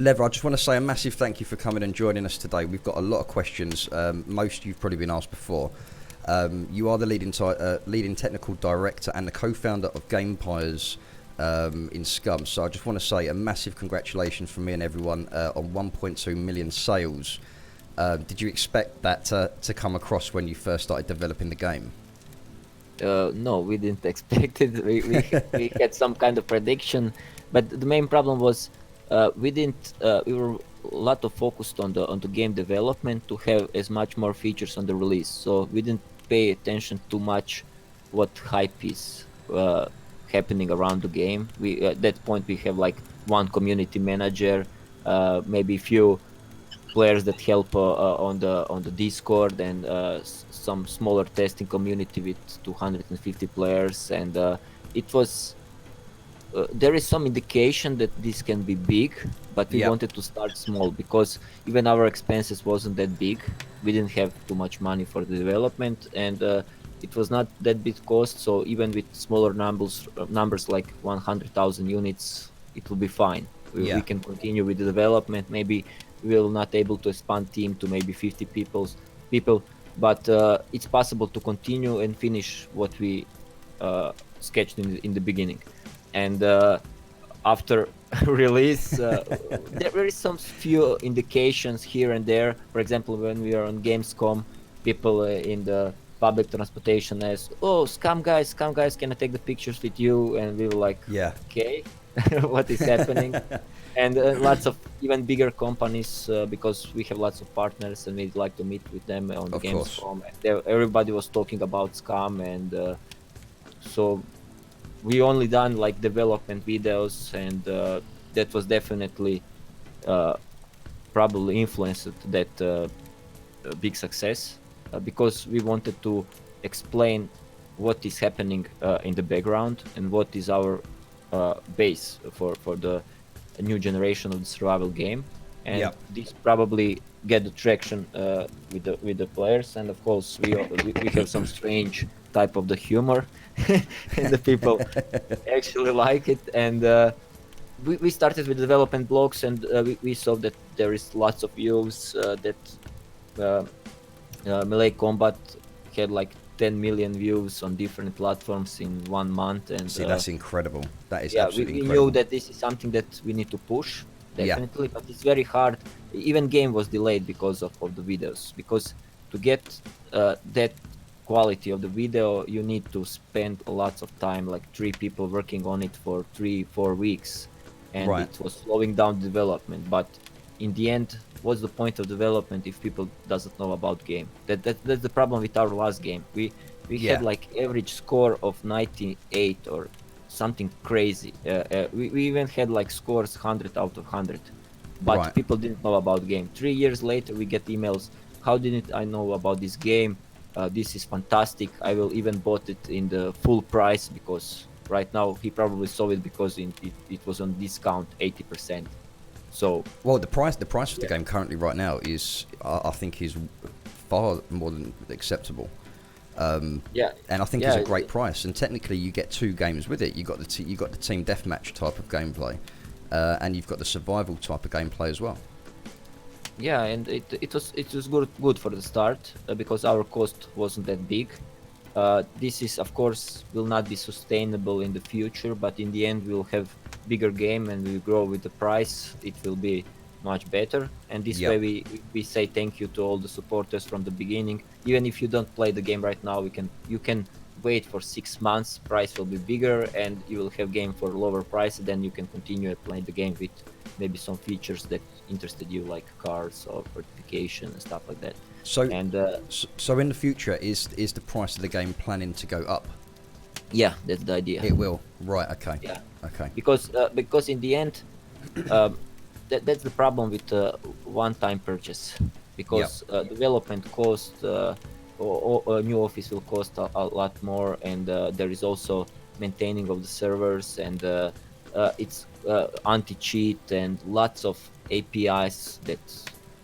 Leva, I just want to say a massive thank you for coming and joining us today. We've got a lot of questions. Most you've probably been asked before. You are the leading technical director and the co-founder of GamePires in Scum. So I just want to say a massive congratulations from me and everyone on 1.2 million sales. Did you expect that to come across when you first started developing the game? No, we didn't expect it. We had some kind of prediction, but the main problem was we didn't. We were a lot of focused on the game development to have as much more features on the release. So we didn't pay attention too much what hype is happening around the game. We at that point we have like one community manager, maybe few players that help on the Discord, and some smaller testing community with 250 players, and it was there is some indication that this can be big, but we wanted to start small because even our expenses wasn't that big. We didn't have too much money for the development, and it was not that big cost. So even with smaller numbers like 100,000 units, it will be fine. We can continue with the development. Maybe we will not able to expand team to maybe 50 people, but it's possible to continue and finish what we sketched in the beginning. And after release, there is some few indications here and there. For example, when we are on Gamescom, people in the public transportation ask, "Oh, Scum guys, can I take the pictures with you?" And we were like, "Okay, what is happening?" And lots of even bigger companies, because we have lots of partners and we'd like to meet with them on the Gamescom. Everybody was talking about Scum, and so we only done like development videos, and that was definitely probably influenced that big success, because we wanted to explain what is happening in the background and what is our base for the new generation of the survival game, and this probably get the traction with the players. And of course we have some strange type of the humor and the people actually like it. And we started with development blogs, and we saw that there is lots of views, that melee combat had like 10 million views on different platforms in 1 month. And see, that's incredible. That is we absolutely incredible. knew that this is something that we need to push, definitely. But it's very hard. Even game was delayed because of the videos, because to get that quality of the video, you need to spend lots of time, like 3 people working on it for 3-4 weeks, and it was slowing down development. But in the end, what's the point of development if people doesn't know about game? That's the problem with our last game. We had like average score of 98 or something crazy. We even had like scores 100 out of 100, but people didn't know about game. 3 years later we get emails, how didn't I know about this game? This is fantastic. I will even bought it in the full price, because right now he probably saw it because it was on discount 80%. So well, the price for the game currently right now is I think is far more than acceptable. And I think it's a great price. And technically, you get 2 games with it. You got the team deathmatch type of gameplay, and you've got the survival type of gameplay as well. Yeah, and it was good for the start, because our cost wasn't that big. This is, of course, will not be sustainable in the future, but in the end we'll have bigger game and we grow with the price. It will be much better, and this way we say thank you to all the supporters from the beginning. Even if you don't play the game right now, you can wait for 6 months, price will be bigger, and you will have game for lower price. Then you can continue playing the game with maybe some features that interested you, like cars or fortification and stuff like that. So so in the future, is the price of the game planning to go up? Yeah, that's the idea. It will. Right. Okay. Yeah. Okay. Because in the end, that's the problem with one-time purchase. Because development cost, or a new office will cost a lot more, and there is also maintaining of the servers, and it's anti-cheat and lots of APIs that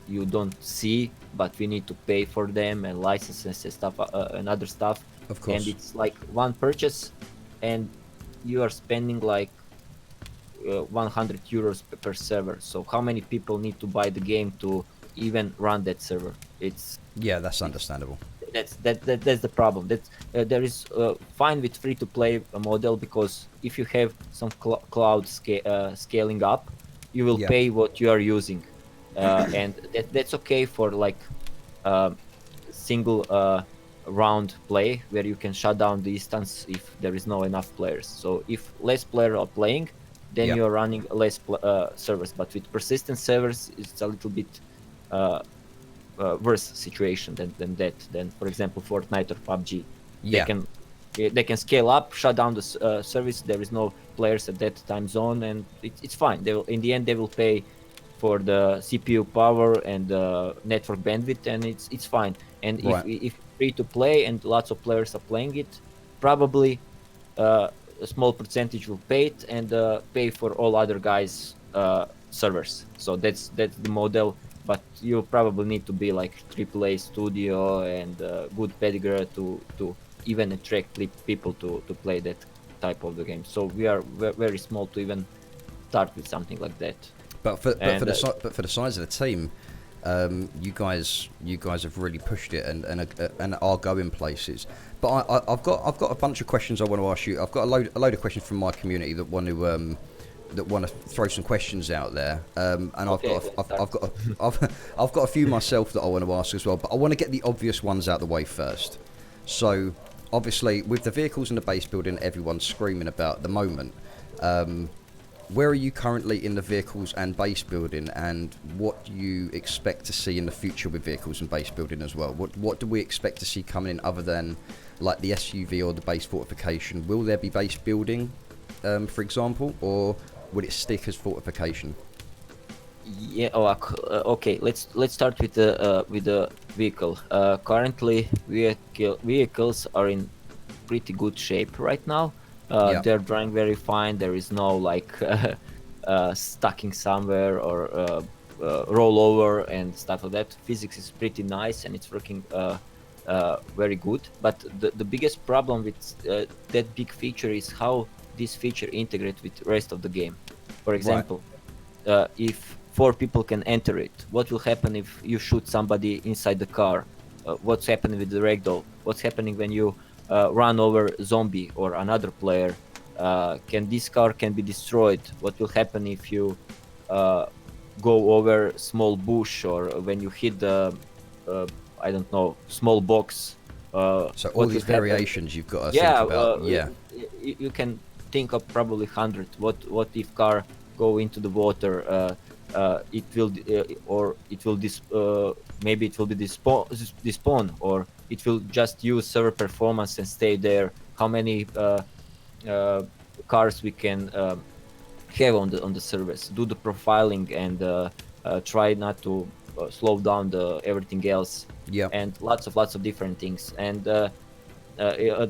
you don't see, but we need to pay for them, and licenses and stuff, and other stuff. Of course. And it's like one purchase, and you are spending like 100 euros per server. So how many people need to buy the game to even run that server? Yeah, that's understandable. That's the problem. There is fine with free to play model, because if you have some cloud scaling up, you will Yeah. pay what you are using, and that's okay for like uh, single round play, where you can shut down the instance if there is no enough players. So if less players are playing, then Yeah. you are running less servers. But with persistent servers, it's a little bit uh, worse situation than that. Than, for example, Fortnite or PUBG. They Yeah. can they can scale up, shut down the service. There is no players at that time zone, and it's fine. They will, in the end, they will pay for the CPU power and the network bandwidth, and it's fine. And Right. if free to play and lots of players are playing it, probably uh, a small percentage will pay it, and pay for all other guys servers. So that's the model. But you probably need to be like AAA studio and good pedigree to even attract people to play that type of the game. So we are very small to even start with something like that. But for And the size of the team, you guys have really pushed it and are going places. But I've got a bunch of questions I want to ask you. I've got a load of questions from my community that want to throw some questions out there. And Okay, I've got a few myself that I want to ask as well. But I want to get the obvious ones out of the way first. So obviously, with the vehicles and the base building, everyone's screaming about at the moment. Where are you currently in the vehicles and base building, and what do you expect to see in the future with vehicles and base building as well? What do we expect to see coming in other than like the SUV or the base fortification? Will there be base building, for example, or would it stick as fortification? yeah. Okay. Let's start with the vehicle. Currently, vehicles are in pretty good shape right now. Yeah. They're drawing very fine. There is no like stacking somewhere or rollover and stuff like that. Physics is pretty nice and it's working very good. But the biggest problem with that big feature is how this feature integrates with the rest of the game. For example, if four people can enter it, what will happen if you shoot somebody inside the car? What's happening with the ragdoll? What's happening when you run over zombie or another player? Can this car can be destroyed? What will happen if you go over small bush, or when you hit the I don't know, small box? So all these variations you've got to think about. You can think of probably 100. What if car go into the water? It will or it will maybe it will be despawn, or it will just use server performance and stay there. How many cars we can have on the servers? Do the profiling and try not to slow down the everything else. Yeah. And lots of different things. And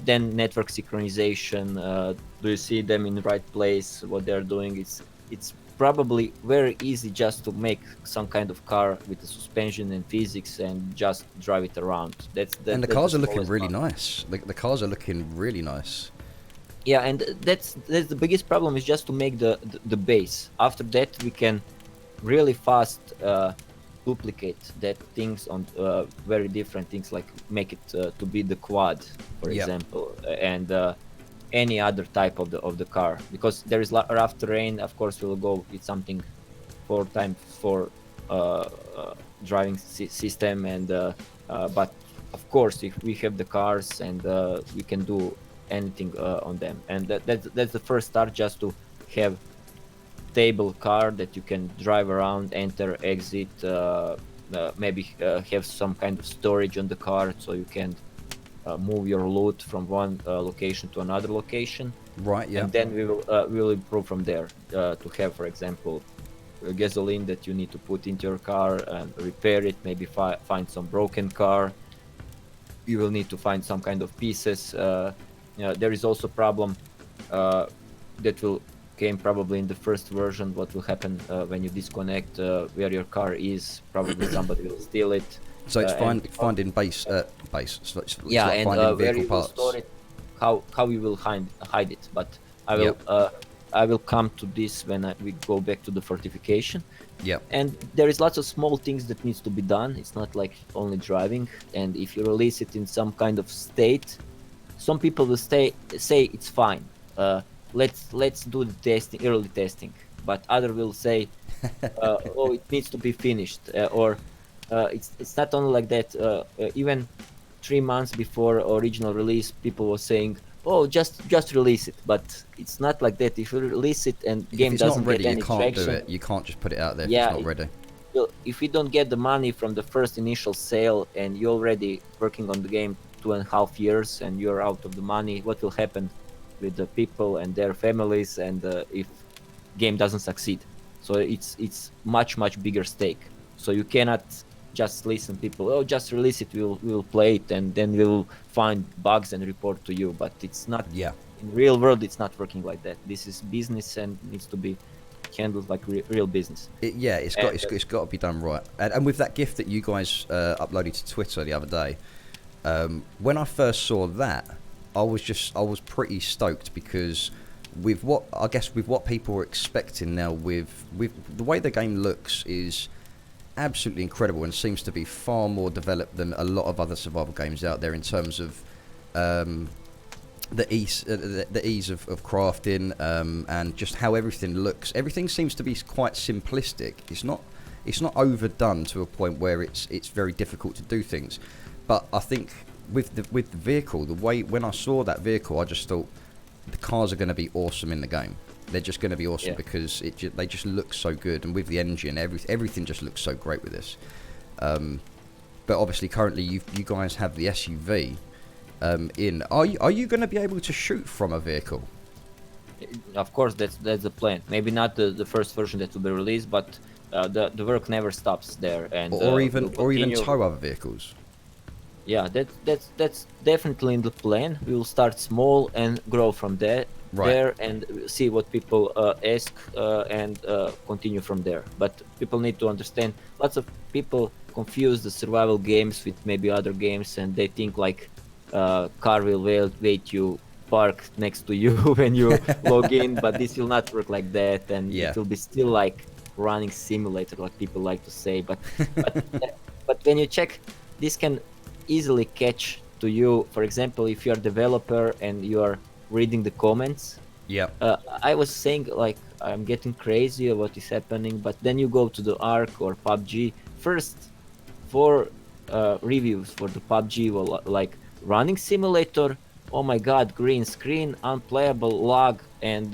then network synchronization. Do you see them in the right place? What they're doing? It's probably very easy just to make some kind of car with the suspension and physics and just drive it around. And the cars are looking really part. nice. The cars are looking really nice. Yeah, and that's the biggest problem, is just to make the base. After that, we can really fast duplicate that things on very different things, like make it to be the quad, for example, and any other type of the car, because there is rough terrain. Of course, we'll go with something 4x4 driving system, and but of course, if we have the cars and we can do anything on them, and that's the first start, just to have stable car that you can drive around, enter, exit, maybe have some kind of storage on the car, so you can move your loot from one location to another location. Right. Yeah. And then we will improve from there to have, for example, gasoline that you need to put into your car and repair it. Maybe find some broken car. You will need to find some kind of pieces. There is also problem that will came probably in the first version. What will happen when you disconnect where your car is? Probably somebody will steal it. So it's finding base. So it's Yeah, like and finding where vehicle you will parts. store it, how you will hide it. But I will I will come to this when we go back to the fortification. Yep. And there is lots of small things that needs to be done. It's not like only driving. And if you release it in some kind of state, some people will say it's fine. Let's do the testing, early testing. But other will say, oh, it needs to be finished, or it's not only like that. Even 3 months before original release, people were saying, "Oh, just release it." But it's not like that. If you release it and If game it's not doesn't ready, get you any can't do traction, it. You can't just put it out there if yeah, it's not ready. if we don't get the money from the first initial sale and you're already working on the game 2.5 years and you're out of the money, what will happen with the people and their families, and if game doesn't succeed? So it's much bigger stake. So you cannot just listen people, oh, just release it, we'll play it, and then we'll find bugs and report to you. But it's not, Yeah. in real world it's not working like that. This is business and needs to be handled like real business. It's got to be done right. And with that GIF that you guys uploaded to Twitter the other day, when I first saw that, I was pretty stoked, because with what people were expecting now, with the way the game looks is absolutely incredible and seems to be far more developed than a lot of other survival games out there in terms of the ease of crafting, and just how everything looks. Everything seems to be quite simplistic. It's not overdone to a point where it's very difficult to do things. But I think with the vehicle, the way when I saw that vehicle, I just thought the cars are going to be awesome in the game. They're just going to be awesome, because they just look so good, and with the engine, everything just looks so great with this. But obviously, currently you guys have the SUV. Are you going to be able to shoot from a vehicle? Of course, that's the plan. Maybe not the first version that will be released, but the work never stops there. And or even tow other vehicles. Yeah, that's definitely in the plan. We will start small and grow from there. Right. There, and see what people ask, and continue from there. But people need to understand, lots of people confuse the survival games with maybe other games, and they think like car will wait you park next to you when you log in, but this will not work like that, and it will be still like running simulator, like people like to say. But when you check, this can easily catch to you. For example, if you're a developer and you are reading the comments, I was saying like, I'm getting crazy of what is happening, but then you go to the Ark or PUBG, first 4 reviews for the PUBG were like, running simulator, oh my god, green screen, unplayable, lag, and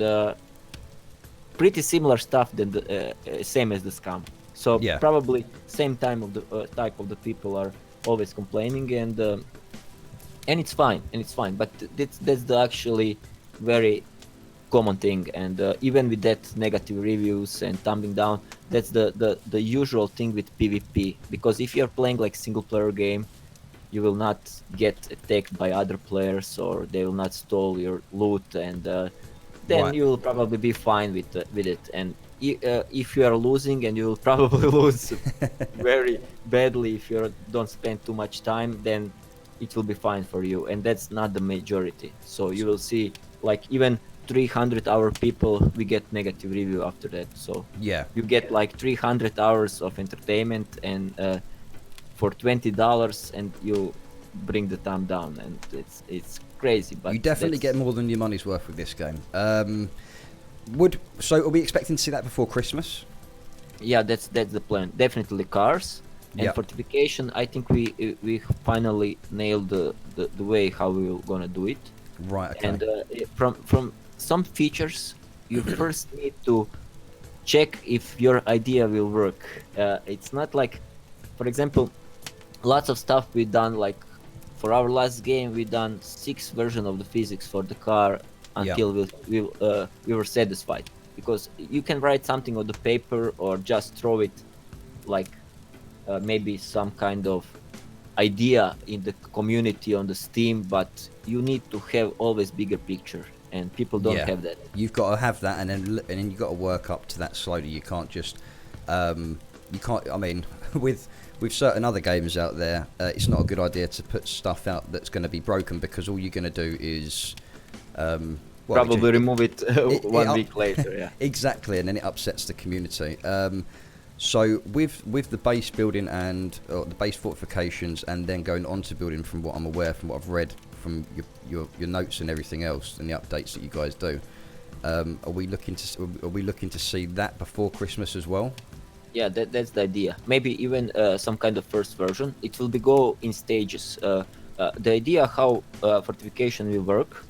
pretty similar stuff than the same as the Scum. So probably same time of the type of the people are always complaining, and it's fine, but that's the actually very common thing. And even with that negative reviews and tumbling down, that's the usual thing with PvP, because if you're playing like single player game, you will not get attacked by other players, or they will not steal your loot, and then you will probably be fine with it. And if you are losing, and you will probably lose very badly if you don't spend too much time, then it will be fine for you, and that's not the majority. So you will see like even 300-hour people, we get negative review after that. So you get like 300 hours of entertainment, and for $20, and you bring the thumb down, and it's crazy. But you definitely get more than your money's worth with this game. So are we expecting to see that before Christmas? Yeah, that's the plan. Definitely cars. And fortification, I think we finally nailed the way how we're gonna do it. Right. Okay. And from some features, you first need to check if your idea will work. It's not like, for example, lots of stuff we done, like for our last game we done 6 versions of the physics for the car until we were satisfied, because you can write something on the paper or just throw it like maybe some kind of idea in the community on the Steam, but you need to have always bigger picture, and people don't have that. You've got to have that, and then you've got to work up to that slowly. You can't just you can't. I mean, with certain other games out there, it's not a good idea to put stuff out that's going to be broken, because all you're going to do is Well, probably remove it one it week later. Yeah. exactly, and then it upsets the community. So with the base building and the base fortifications, and then going on to building, from what I'm aware, from what I've read, from your notes and everything else, and the updates that you guys do, are we looking to see that before Christmas as well? Yeah, that's the idea. Maybe even some kind of first version. It will be go in stages. The idea how fortification will work,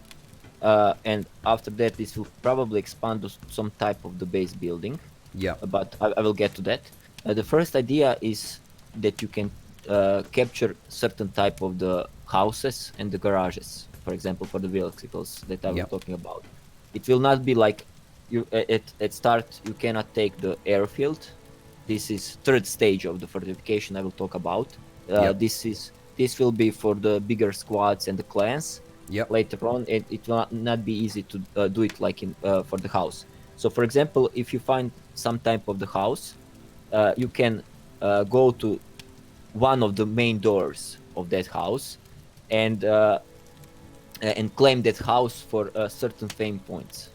and after that, this will probably expand to some type of the base building. Yeah. But I will get to that. The first idea is that you can capture certain type of the houses and the garages, for example, for the vehicles that I was Yep. talking about. It will not be like you at start you cannot take the airfield. This is third stage of the fortification I will talk about. Yep. This will be for the bigger squads and the clans. Yep. Later on, it will not be easy to do it like in for the house. So, for example, if you find some type of the house, you can go to one of the main doors of that house and claim that house for certain fame points.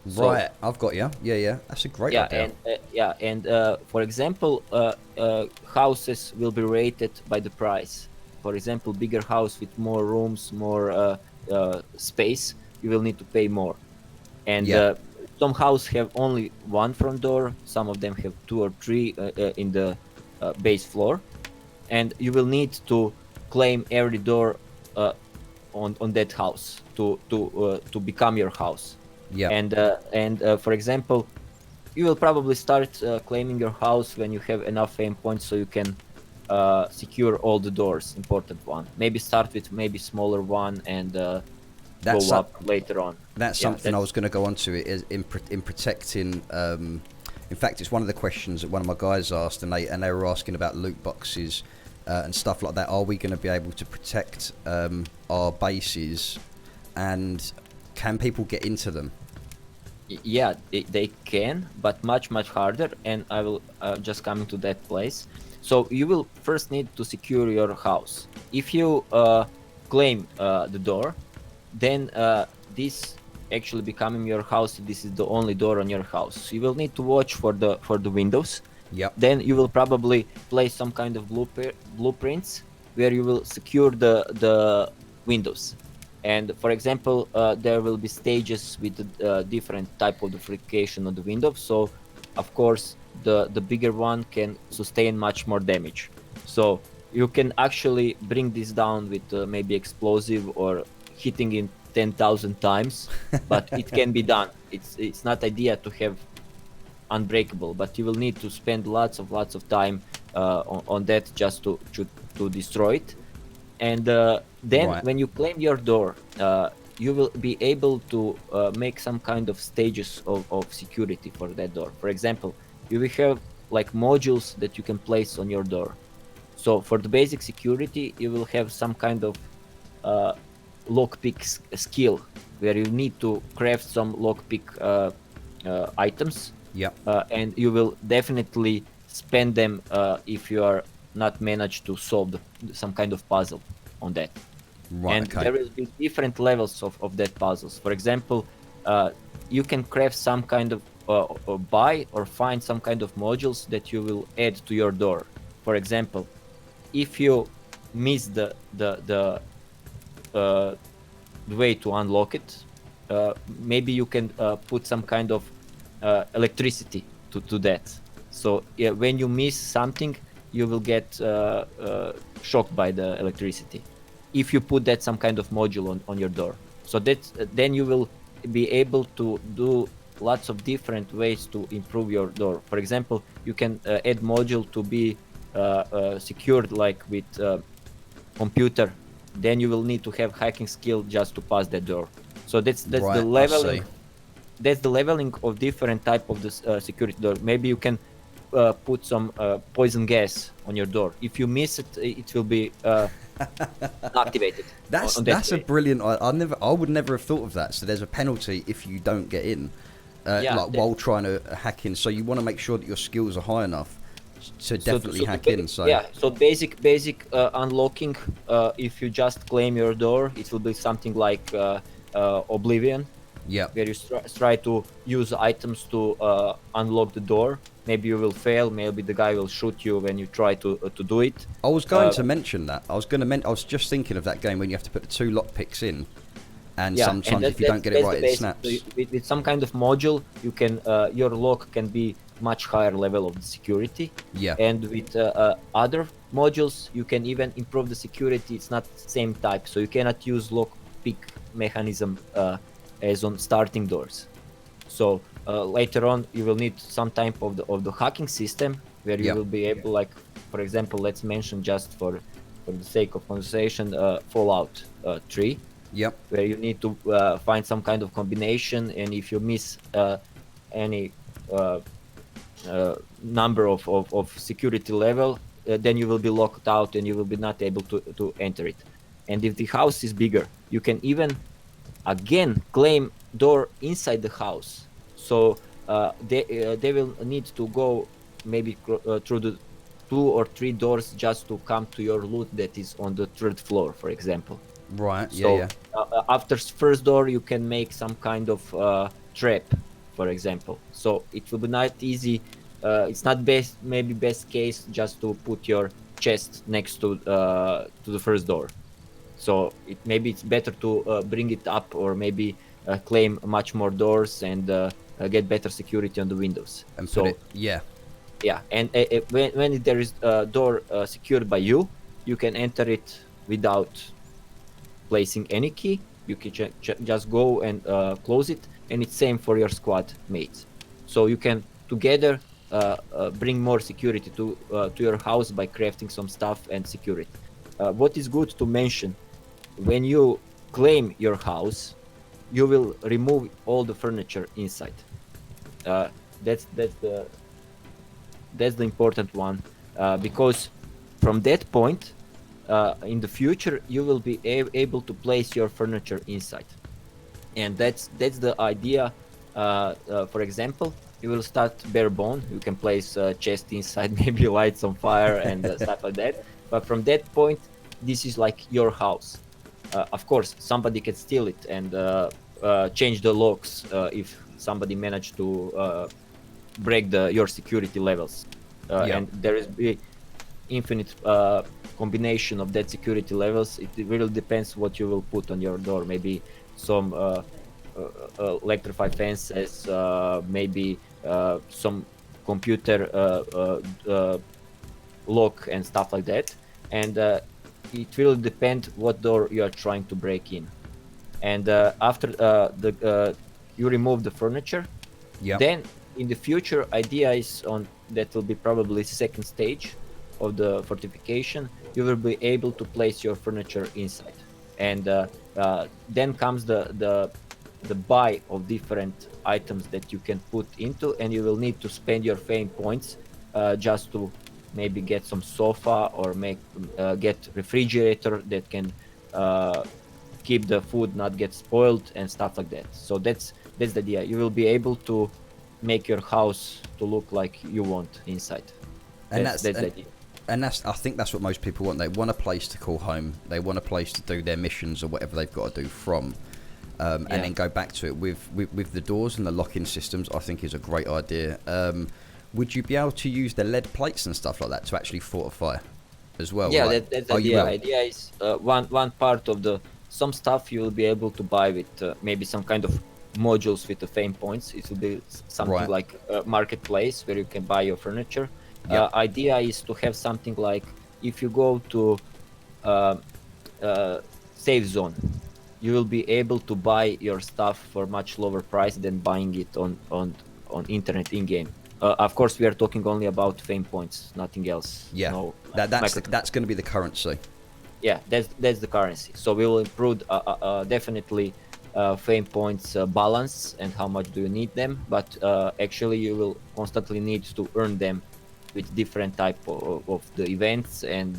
Right, so, I've got you. Yeah, that's a great idea. And for example, houses will be rated by the price. For example, bigger house with more rooms, more space, you will need to pay more. And some houses have only one front door, some of them have 2 or 3 in the base floor, and you will need to claim every door on that house to become your house. Yeah. And for example, you will probably start claiming your house when you have enough fame points, so you can secure all the doors, important one. Maybe start with maybe smaller one and go up later on. That's something I was going to go on to. It is in protecting. In fact, it's one of the questions that one of my guys asked, and they were asking about loot boxes and stuff like that. Are we going to be able to protect our bases, and can people get into them? Yeah, they can, but much harder, and I will just come to that place. So you will first need to secure your house. If you claim the door, then this actually becoming your house. This is the only door on your house. You will need to watch for the windows. Yep. Then you will probably place some kind of blueprints where you will secure the windows. And for example, there will be stages with different type of fortification on the window. So, of course, the bigger one can sustain much more damage. So you can actually bring this down with maybe explosive or hitting in 10,000 times, but it can be done. It's not idea to have unbreakable, but you will need to spend lots of time on that just to destroy it. And then when you claim your door, you will be able to make some kind of stages of security for that door. For example, you will have like modules that you can place on your door. So for the basic security, you will have some kind of lockpick skill where you need to craft some lockpick items. Yeah. And you will definitely spend them if you are not managed to solve some kind of puzzle on that. Right. And there will be different levels of that puzzles. For example, you can craft some kind of or buy or find some kind of modules that you will add to your door. For example, if you miss the way to unlock it, maybe you can put some kind of electricity to that. So when you miss something, you will get shocked by the electricity if you put that some kind of module on your door. So that then you will be able to do lots of different ways to improve your door. For example, you can add module to be secured like with computer. Then you will need to have hacking skill just to pass that door. So that's right, the leveling. That's the leveling of different type of the security door. Maybe you can put some poison gas on your door. If you miss it, it will be activated. That's a brilliant. I would never have thought of that. So there's a penalty if you don't get in, while trying to hack in. So you want to make sure that your skills are high enough to definitely hack in. So yeah. So basic unlocking. If you just claim your door, it will be something like Oblivion. Yeah. where you try to use items to unlock the door. Maybe you will fail. Maybe the guy will shoot you when you try to do it. I was going to mention that. I was just thinking of that game when you have to put the 2 lockpicks in, and Yeah, sometimes and if you don't get it right, it snaps. So with some kind of module, you can your lock can be much higher level of the security. Yeah. And with other modules, you can even improve the security. It's not same type, so you cannot use lock pick mechanism as on starting doors. So later on, you will need some type of the hacking system where you Yeah. will be able, like, for example, let's mention just for the sake of conversation, Fallout 3. Yep. Where you need to find some kind of combination, and if you miss any number of security level, then you will be locked out and you will be not able to enter it. And if the house is bigger, you can even again claim door inside the house. So they will need to go maybe through the 2 or 3 doors just to come to your loot that is on the 3rd floor, for example. Right. So Yeah. after first door, you can make some kind of trap, for example. So it will be not easy. It's not maybe best case just to put your chest next to the first door. So maybe it's better to bring it up, or maybe claim much more doors and get better security on the windows. And so put it. Yeah. yeah, and when there is a door secured by you, you can enter it without placing any key. You can just go and close it, and it's same for your squad mates. So you can together bring more security to your house by crafting some stuff and security. What is good to mention, when you claim your house, you will remove all the furniture inside. That's the important one, because from that point, in the future, you will be able to place your furniture inside, and that's the idea. For example, you will start bare bone. You can place a chest inside, maybe light some fire and stuff like that. But from that point, this is like your house. Of course, somebody can steal it and change the locks if somebody managed to break your security levels. And there is infinite combination of that security levels. It really depends what you will put on your door. Maybe some electrified fences, maybe some computer lock and stuff like that. And it will depend what door you are trying to break in. And after you remove the furniture, then in the future, idea is on that will be probably second stage of the fortification. You will be able to place your furniture inside, and then comes the buy of different items that you can put into, and you will need to spend your fame points just to maybe get some sofa or get refrigerator that can keep the food not get spoiled and stuff like that. So that's the idea. You will be able to make your house to look like you want inside. And that's the idea. And I think that's what most people want. They want a place to call home. They want a place to do their missions or whatever they've got to do from, and then go back to it. With the doors and the lock-in systems, I think is a great idea. Would you be able to use the lead plates and stuff like that to actually fortify as well? Yeah, that's the idea. Idea is one part of some stuff you will be able to buy with maybe some kind of modules with the fame points. It will be something like a marketplace where you can buy your furniture. Idea is to have something like, if you go to safe zone, you will be able to buy your stuff for much lower price than buying it on internet in-game. Of course, we are talking only about fame points, nothing else. Yeah, no, that's going to be the currency. Yeah, that's the currency. So we will improve definitely fame points balance and how much do you need them, but actually you will constantly need to earn them with different type of the events and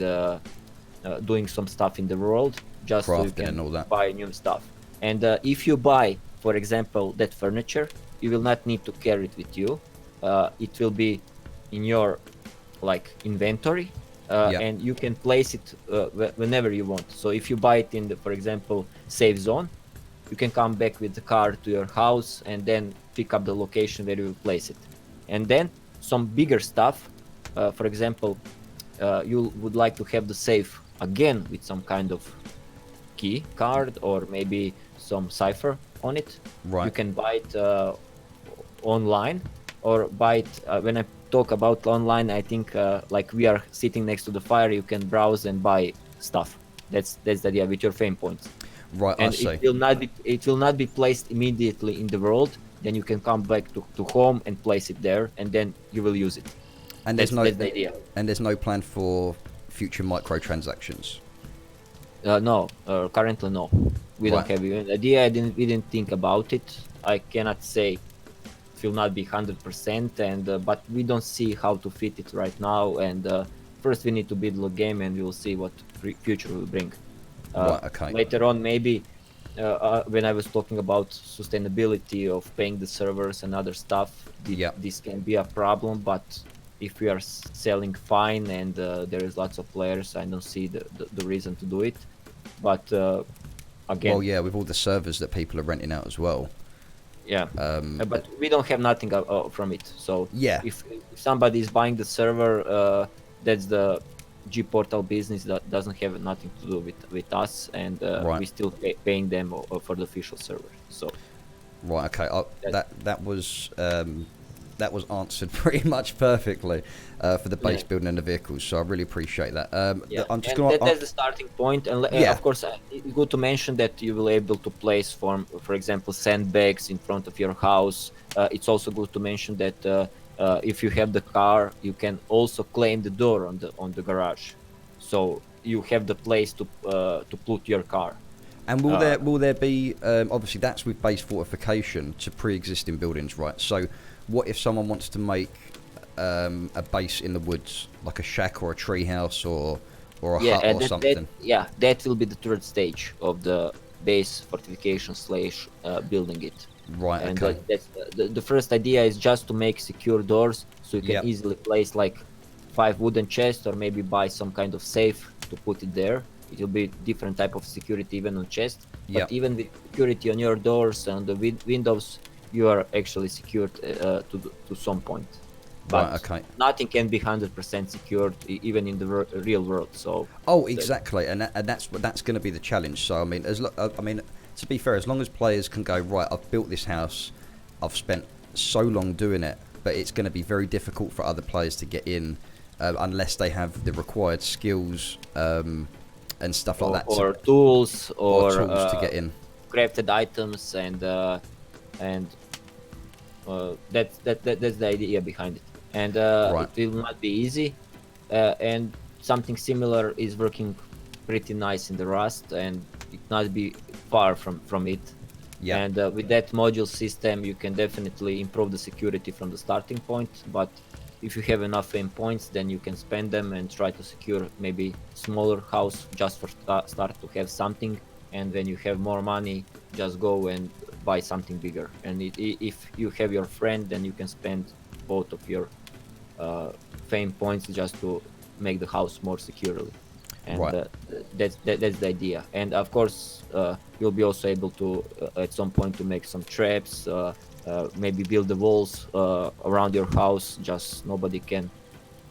doing some stuff in the world, just so you can buy new stuff. And if you buy, for example, that furniture, you will not need to carry it with you. It will be in your inventory, and you can place it whenever you want. So if you buy it in the, for example, safe zone, you can come back with the car to your house and then pick up the location where you will place it. And then some bigger stuff, for example, you would like to have the safe again with some kind of key card or maybe some cipher on it. Right. You can buy it online or buy it. When I talk about online, I think like we are sitting next to the fire, you can browse and buy stuff. That's the idea with your fame points. Right, And I see. it will not be placed immediately in the world. Then you can come back to home and place it there, and then you will use it. And that's the idea. And there's no plan for future microtransactions. No, currently no. We don't have even an idea. We didn't think about it. I cannot say it will not be 100%, and but we don't see how to fit it right now. And first we need to build the game, and we will see what future will bring. Right, okay. Later on, maybe when I was talking about sustainability of paying the servers and other stuff, this can be a problem. But if we are selling fine and there is lots of players, I don't see the reason to do it. But again, well, yeah, with all the servers that people are renting out as well. Yeah, but we don't have nothing from it. So yeah, if somebody is buying the server, that's the G Portal business that doesn't have nothing to do with us, and we still paying them for the official server. So right, okay, that was answered pretty much perfectly for the base building and the vehicles. So I really appreciate that. I'm just that's the starting point, and of course, it's good to mention that you will be able to place, for example, sandbags in front of your house. It's also good to mention that. If you have the car, you can also claim the door on the garage, so you have the place to put your car. And will there be obviously that's with base fortification to pre-existing buildings, right? So what if someone wants to make a base in the woods, like a shack or a tree house or a hut or something? That will be the third stage of the base fortification / building it. Right, and okay. That's the first idea is just to make secure doors, so you can easily place like 5 wooden chests or maybe buy some kind of safe to put it there. It will be different type of security even on chests, but even with security on your doors and the windows, you are actually secured to some point. But nothing can be 100% secured even in the real world. So exactly, and that's going to be the challenge. So I mean, to be fair, as long as players can go, right, I've built this house, I've spent so long doing it, but it's going to be very difficult for other players to get in unless they have the required skills and stuff like that. Or tools, or tools to get in. Crafted items, and that's the idea behind it. And it will not be easy. And something similar is working pretty nice in the Rust, and it not be far from it. And with that module system, you can definitely improve the security from the starting point. But if you have enough aim points, then you can spend them and try to secure maybe smaller house just for start to have something. And when you have more money, just go and buy something bigger. And if you have your friend, then you can spend both of your fame points just to make the house more securely. And that's the idea. And of course, you'll be also able to at some point to make some traps, maybe build the walls around your house, just nobody can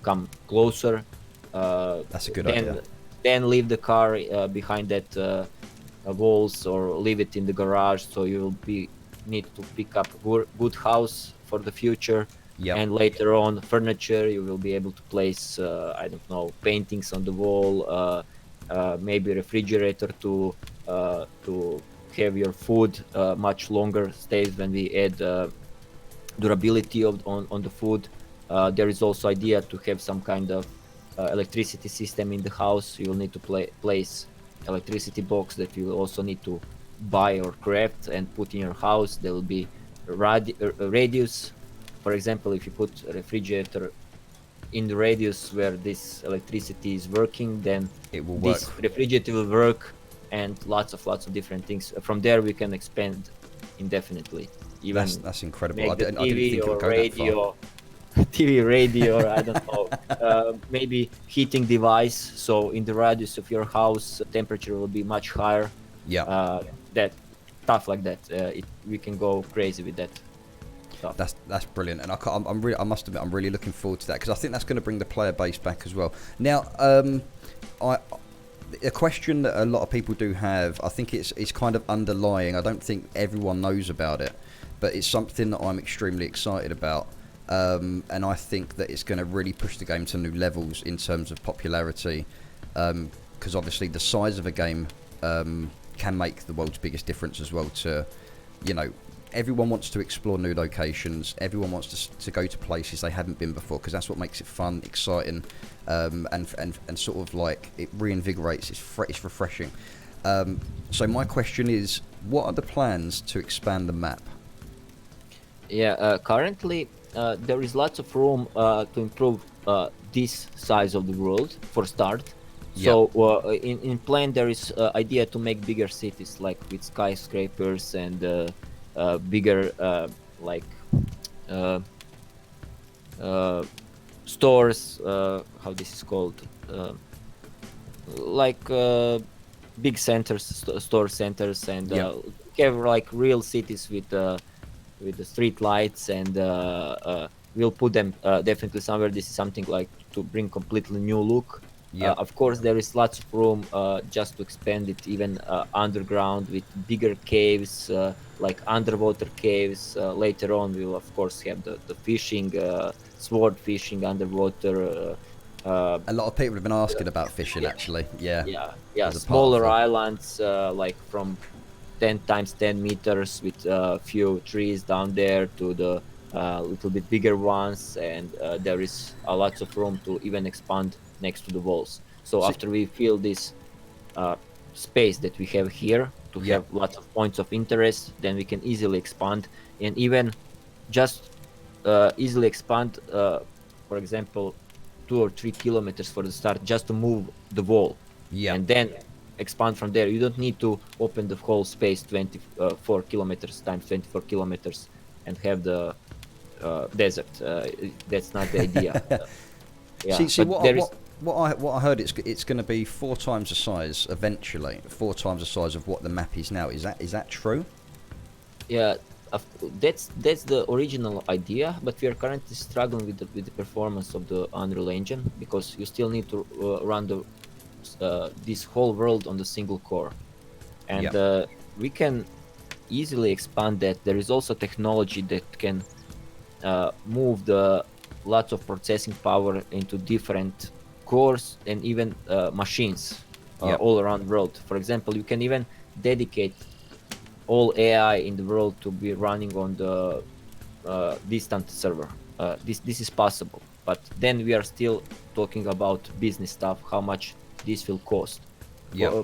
come closer. That's a good idea. Then leave the car behind that walls, or leave it in the garage, so you will need to pick up good house for the future. And later on, furniture, you will be able to place I don't know, paintings on the wall, maybe refrigerator to have your food much longer stays when we add durability on the food. There is also idea to have some kind of electricity system in the house. You will need to place electricity box that you will also need to buy or craft and put in your house. There will be radius. For example, if you put a refrigerator in the radius where this electricity is working, then this refrigerator will work, and lots of different things. From there, we can expand indefinitely. Even that's incredible. Make the TV or radio, TV, radio, or I don't know, maybe heating device. So in the radius of your house, temperature will be much higher. That stuff like that. We can go crazy with that stuff. That's brilliant, and I must admit, I'm really looking forward to that because I think that's going to bring the player base back as well. Now, a question that a lot of people do have, I think it's kind of underlying. I don't think everyone knows about it, but it's something that I'm extremely excited about. And I think that it's going to really push the game to new levels in terms of popularity, because obviously the size of a game can make the world's biggest difference as well to, everyone wants to explore new locations, everyone wants to go to places they haven't been before, because that's what makes it fun, exciting, and sort of like it reinvigorates, it's refreshing. So my question is, what are the plans to expand the map? Yeah, currently there is lots of room to improve this size of the world for start. So in plan there is idea to make bigger cities, like with skyscrapers and bigger stores. How this is called? Big centers, store centers, and have like real cities with the street lights, and we'll put them definitely somewhere. This is something like to bring completely new look. Of course, there is lots of room just to expand it even underground with bigger caves, like underwater caves. Later on, we'll of course have the fishing, sword fishing underwater. A lot of people have been asking about fishing, actually. Yeah. Smaller islands, like from 10 times 10 meters with a few trees down there to the little bit bigger ones, and there is a lots of room to even expand next to the walls. So after we fill this space that we have here to have lots of points of interest, then we can easily expand, and even just easily expand, for example, 2 or 3 kilometers for the start, just to move the wall, and then expand from there. You don't need to open the whole space 24 kilometers times 24 kilometers and have the desert. That's not the idea. What I heard, it's going to be 4 times the size eventually, 4 times the size of what the map is now. Is that true? Yeah, that's the original idea, but we are currently struggling with the performance of the Unreal Engine, because you still need to run this whole world on the single core, and we can easily expand that. There is also technology that can move the lots of processing power into different cores and even machines all around the world. For example, you can even dedicate all AI in the world to be running on the distant server. This is possible, but then we are still talking about business stuff, how much this will cost.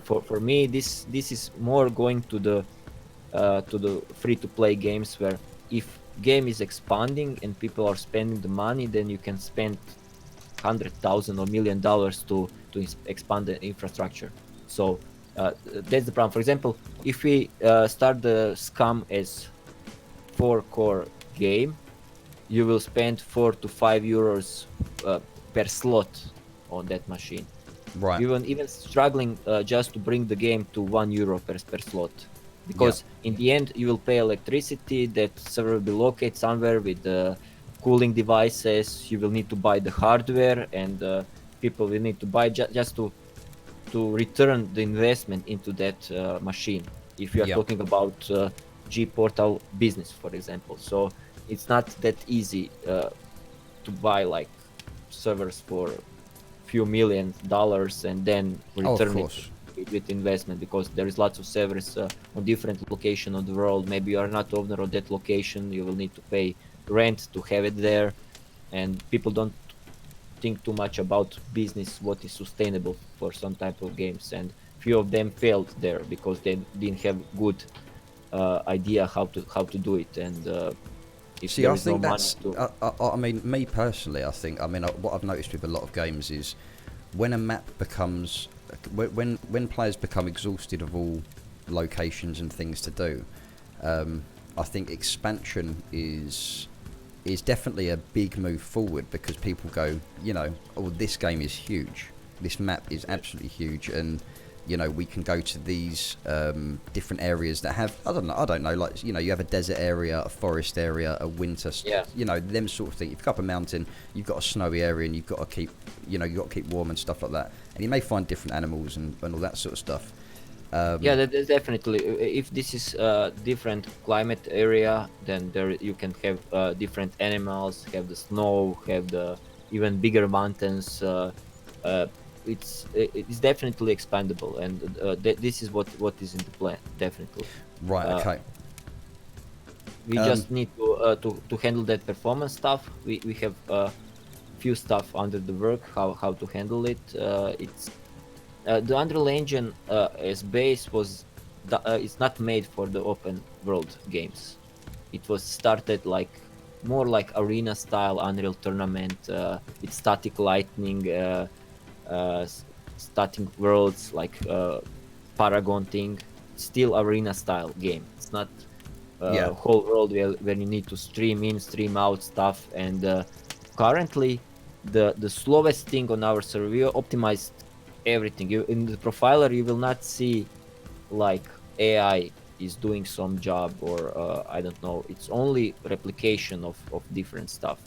For me, this is more going to the free-to-play games, where if game is expanding and people are spending the money, then you can spend $100,000 or $1 million to expand the infrastructure. So that's the problem. For example, if we start the Scum as 4-core game, you will spend 4 to 5 euros per slot on that machine. Right. Even struggling just to bring the game to €1 per slot, because in the end you will pay electricity, that server will be located somewhere with the cooling devices. You will need to buy the hardware, and people will need to buy just to return the investment into that machine, if you are talking about G Portal business, for example. So it's not that easy to buy like servers for few $1 million and then return it with investment, because there is lots of servers on different location of the world. Maybe you are not owner of that location, you will need to pay rent to have it there, and people don't think too much about business, what is sustainable for some type of games, and few of them failed there because they didn't have good idea how to do it. And I think that's. I mean, me personally, what I've noticed with a lot of games is when a map becomes, when players become exhausted of all locations and things to do, I think expansion is definitely a big move forward, because people go, oh, this game is huge, this map is absolutely huge, and you know, we can go to these different areas that have, I don't know, like, you know, you have a desert area, a forest area, a winter, you know, them sort of thing. If you go up a mountain, you've got a snowy area, and you've got to keep, you know, you've got to keep warm and stuff like that. And you may find different animals and all that sort of stuff. Yeah, that definitely. If this is a different climate area, then there you can have different animals, have the snow, have the even bigger mountains. It's definitely expandable, and this is what is in the plan, definitely. Right. Okay. We just need to handle that performance stuff. We have few stuff under the work how to handle it. It's the Unreal Engine as base was it's not made for the open world games. It was started like more like arena style Unreal Tournament. It's static lighting, static worlds like Paragon thing. Still arena style game. It's not whole world where you need to stream in, stream out stuff. And currently, the slowest thing on our server, we optimized everything. In the profiler, you will not see like AI is doing some job, or I don't know. It's only replication of different stuff,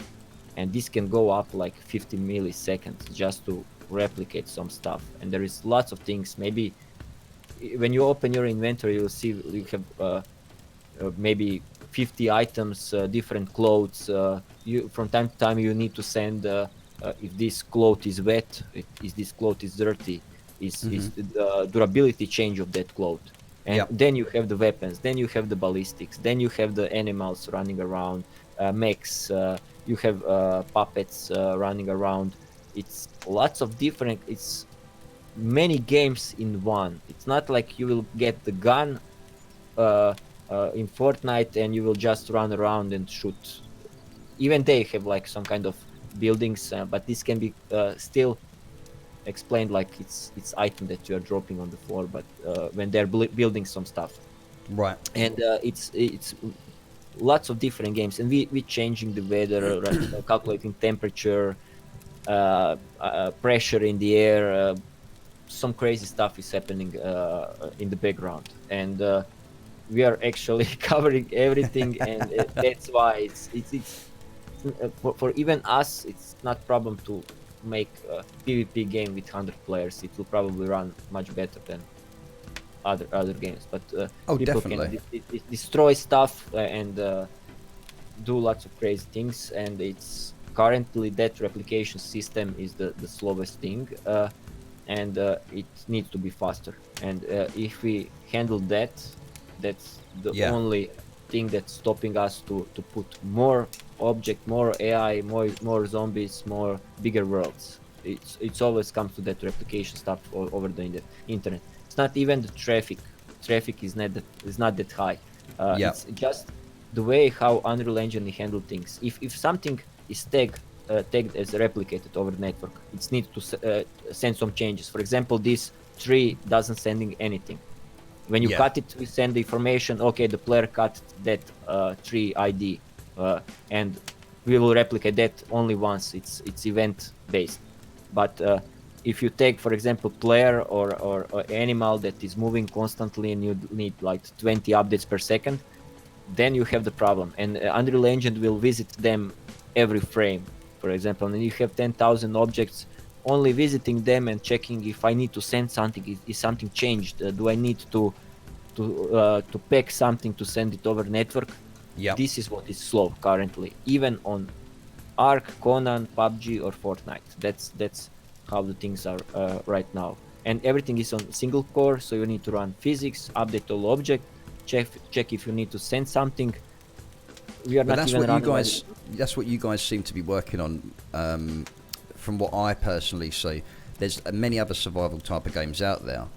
and this can go up like 50 milliseconds just to replicate some stuff. And there is lots of things. Maybe when you open your inventory, you'll see you have maybe 50 items, different clothes. You from time to time you need to send if this cloth is wet, if this cloth is dirty, is the durability change of that cloth. And then you have the weapons, then you have the ballistics, then you have the animals running around, mechs, you have puppets running around. It's lots of different, it's many games in one. It's not like you will get the gun in Fortnite and you will just run around and shoot. Even they have like some kind of buildings, but this can be still explained like it's item that you are dropping on the floor, but when they're building some stuff, right? And it's lots of different games, and we changing the weather, calculating temperature, pressure in the air. Some crazy stuff is happening in the background, and we are actually covering everything. And that's why it's for even us, it's not problem to make a PvP game with 100 players. It will probably run much better than other games, but people definitely can destroy stuff and do lots of crazy things. And it's currently that replication system is the slowest thing, and it needs to be faster. And if we handle that, that's the only thing that's stopping us to put more object, more AI, more zombies, more bigger worlds. It's always comes to that replication stuff over the internet. It's not even the traffic is not that high. It's just the way how Unreal Engine handle things. If something is tagged as replicated over the network, it needs to send some changes. For example, this tree doesn't sending anything. When you cut it, we send the information, okay, the player cut that tree ID, and we will replicate that only once. It's event based. But if you take, for example, player or animal that is moving constantly and you need like 20 updates per second, then you have the problem. And Unreal Engine will visit them every frame, for example. And you have 10,000 objects, only visiting them and checking if I need to send something. Is something changed? Do I need to pack something to send it over network? This is what is slow currently, even on Ark, Conan, PUBG, or Fortnite. That's how the things are right now. And everything is on single core, so you need to run physics, update all object, check if you need to send something. We are but not that's even what you guys. That's what you guys seem to be working on. From what I personally see, there's many other survival type of games out there,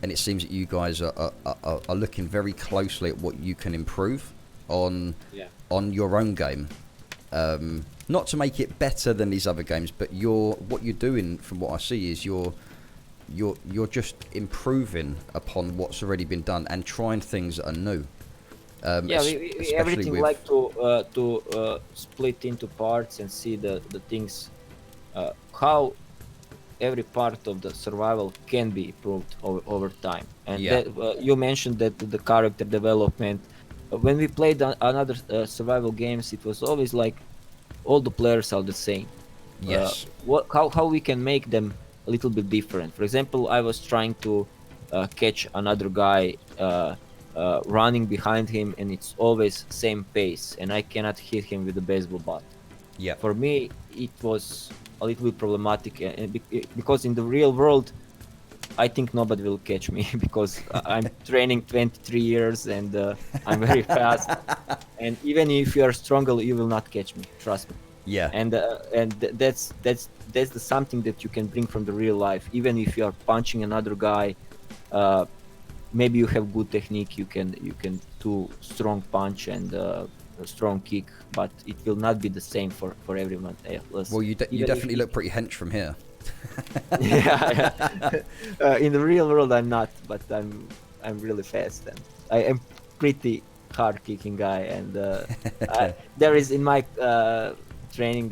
and it seems that you guys are looking very closely at what you can improve on your own game. Not to make it better than these other games, but what you're doing, from what I see, is you're just improving upon what's already been done and trying things that are new. We everything like to split into parts and see the things how every part of the survival can be improved over time. And Yeah. that, you mentioned that the character development. When we played another survival games, it was always like all the players are the same. Yes. How we can make them a little bit different. For example, I was trying to catch another guy running behind him, and it's always same pace, and I cannot hit him with a baseball bat. Yeah. For me, it was a little bit problematic, because in the real world, I think nobody will catch me because I'm training 23 years and I'm very fast. And even if you are stronger, you will not catch me. Trust me. Yeah. And that's the something that you can bring from the real life. Even if you are punching another guy, uh, maybe you have good technique. You can do strong punch and a strong kick, but it will not be the same for everyone else. Well, you Even if definitely look pretty hench from here. yeah, in the real world, I'm not, but I'm really fast and I am pretty hard kicking guy. And there is in my training,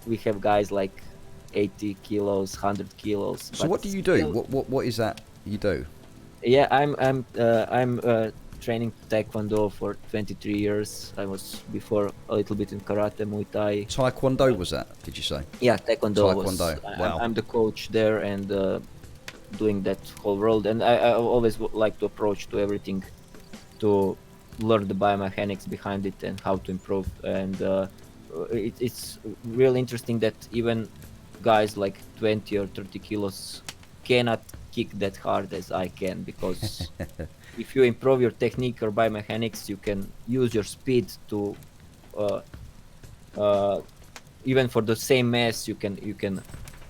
we have guys like 80 kilos, 100 kilos. So but what do you do? still, What is that you do? Yeah, I'm training Taekwondo for 23 years. I was before a little bit in karate, Muay Thai. Taekwondo was that? Did you say? Yeah, Taekwondo. Taekwondo. Wow. I'm the coach there and doing that whole world. And I always like to approach to everything to learn the biomechanics behind it and how to improve. And it's really interesting that even guys like 20 or 30 kilos cannot kick that hard as I can, because if you improve your technique or biomechanics, you can use your speed to uh, uh, even for the same mass, you can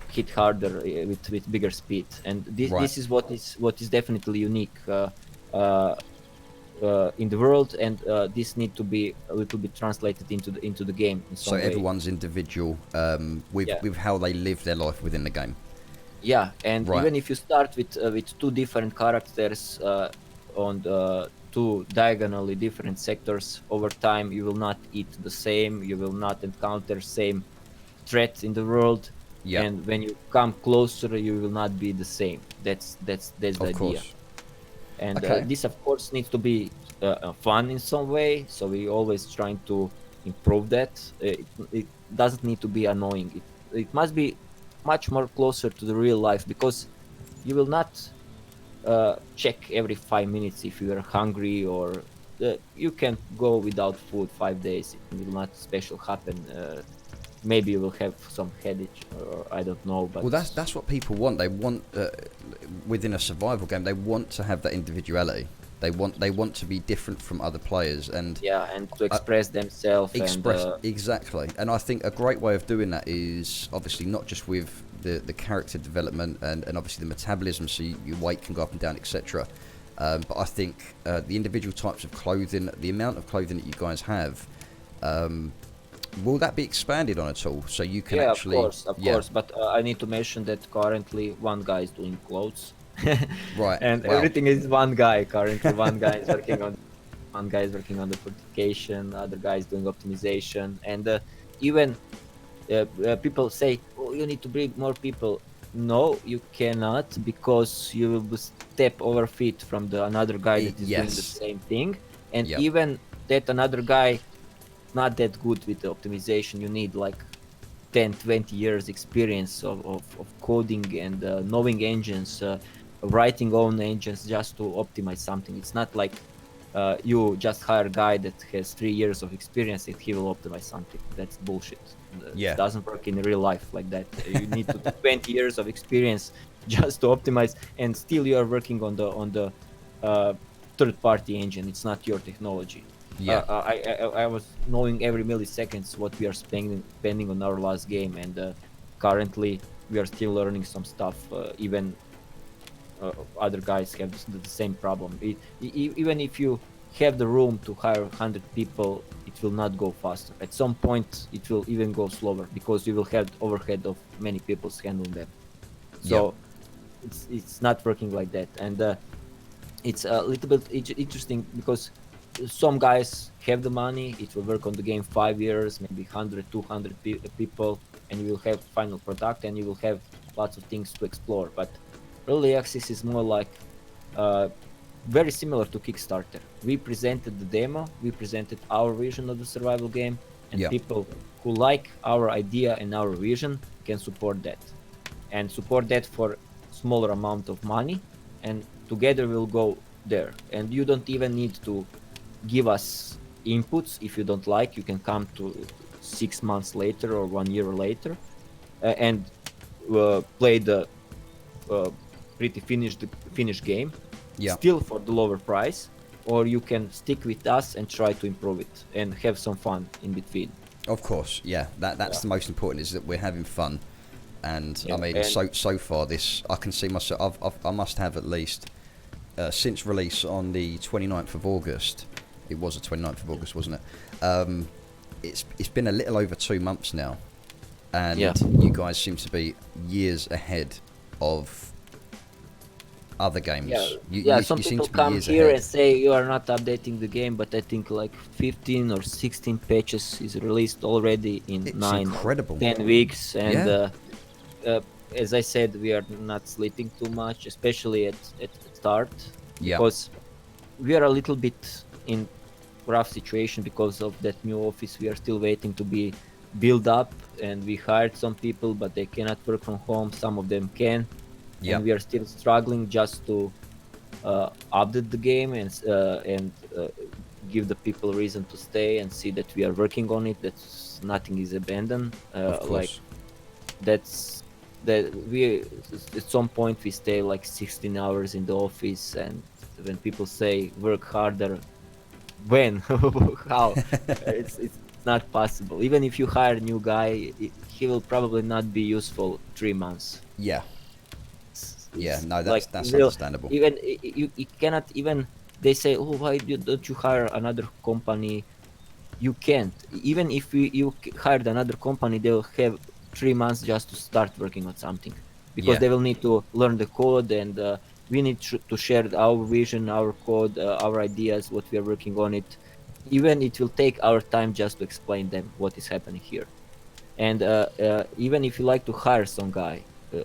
hit harder with bigger speed. And this is what is definitely unique uh, in the world, and this need to be a little bit translated into the game in some So way. everyone's individual with how they live their life within the game. Yeah, and Right. even if you start with two different characters on the two diagonally different sectors, over time you will not eat the same, you will not encounter same threats in the world. Yeah. And when you come closer, you will not be the same. That's the Of idea. course. And Okay. this of course needs to be fun in some way, so we always trying to improve that. It doesn't need to be annoying. It must be much more closer to the real life, because you will not check every 5 minutes if you are hungry, or you can go without food 5 days. It will not special happen. Maybe you will have some headache, or I don't know. But Well, that's what people want. They want within a survival game. They want to have that individuality. They want to be different from other players and yeah, and to express themselves. exactly. And I think a great way of doing that is obviously not just with the character development and obviously the metabolism, so your weight can go up and down, etc. But I think the individual types of clothing, the amount of clothing that you guys have. Will that be expanded on at all? So you can actually... Of course. But I need to mention that currently one guy is doing clothes, Right. and Wow. everything is one guy. Currently, one guy is working on the fortification, other guy is doing optimization, and even people say, "Oh, you need to bring more people." No, you cannot, because you will step over feet from the another guy that is doing the Yes. same thing, and Yep. even that another guy not that good with the optimization. You need like 10-20 years experience of coding and knowing engines, writing own engines just to optimize something. It's not like you just hire a guy that has 3 years of experience and he will optimize something. That's bullshit. Yeah. It doesn't work in real life like that. You need to do 20 years of experience just to optimize, and still you are working on the third party engine. It's not your technology. Yeah. I was knowing every milliseconds what we are spending on our last game, and currently we are still learning some stuff. Even other guys have the same problem. Even if you have the room to hire 100 people, it will not go faster. At some point, it will even go slower, because you will have overhead of many people handling them. So it's not working like that, and it's a little bit interesting, because some guys have the money. It will work on the game 5 years, maybe 100, 200 people, and you will have final product, and you will have lots of things to explore. But early access is more like very similar to Kickstarter. We presented the demo, we presented our vision of the survival game, and Yeah. people who like our idea and our vision can support that, and support that for smaller amount of money, and together we'll go there. And you don't even need to give us inputs. If you don't like, you can come to 6 months later or 1 year later and play the pretty finished game, Yeah. still for the lower price, or you can stick with us and try to improve it and have some fun in between. Of course, yeah. That's the most important, is that we're having fun. And Yeah, I mean, and so far this, I can see myself. I must have at least since release on the 29th of August. It was the 29th of August, wasn't it? It's been a little over 2 months now, and Yeah. you guys seem to be years ahead of other games. Some you seem people to be come years here ahead. and say you are not updating the game, but I think like 15 or 16 patches is released already in It's 9 incredible. or 10 weeks. And Yeah. as I said, we are not sleeping too much, especially at start, Yeah. because we are a little bit in rough situation because of that new office. We are still waiting to be built up, and we hired some people, but they cannot work from home. Some of them can, Yeah. and we are still struggling just to update the game and give the people reason to stay and see that we are working on it. That nothing is abandoned. Of Like course. that's that we at some point we stay like 16 hours in the office, and when people say work harder, when how it's not possible. Even if you hire a new guy, he will probably not be useful 3 months. Yeah. Yeah. No, Like that's will understandable. even you cannot even. They say, oh, why don't you hire another company? You can't. Even if hired another company, they will have 3 months just to start working on something, because Yeah. they will need to learn the code, and we need to share our vision, our code, our ideas, what we are working on it. Even it will take our time just to explain them what is happening here. And even if you like to hire some guy,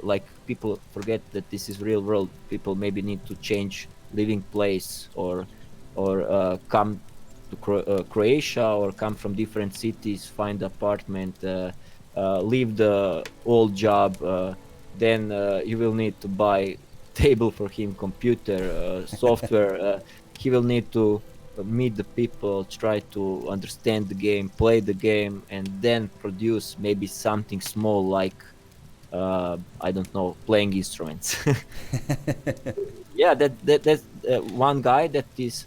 like people forget that this is real world. People maybe need to change living place, or come to Croatia, or come from different cities, find apartment, leave the old job. Then you will need to buy table for him, computer, software. He will need to meet the people, try to understand the game, play the game, and then produce maybe something small like I don't know, playing instruments. Yeah, that's one guy that is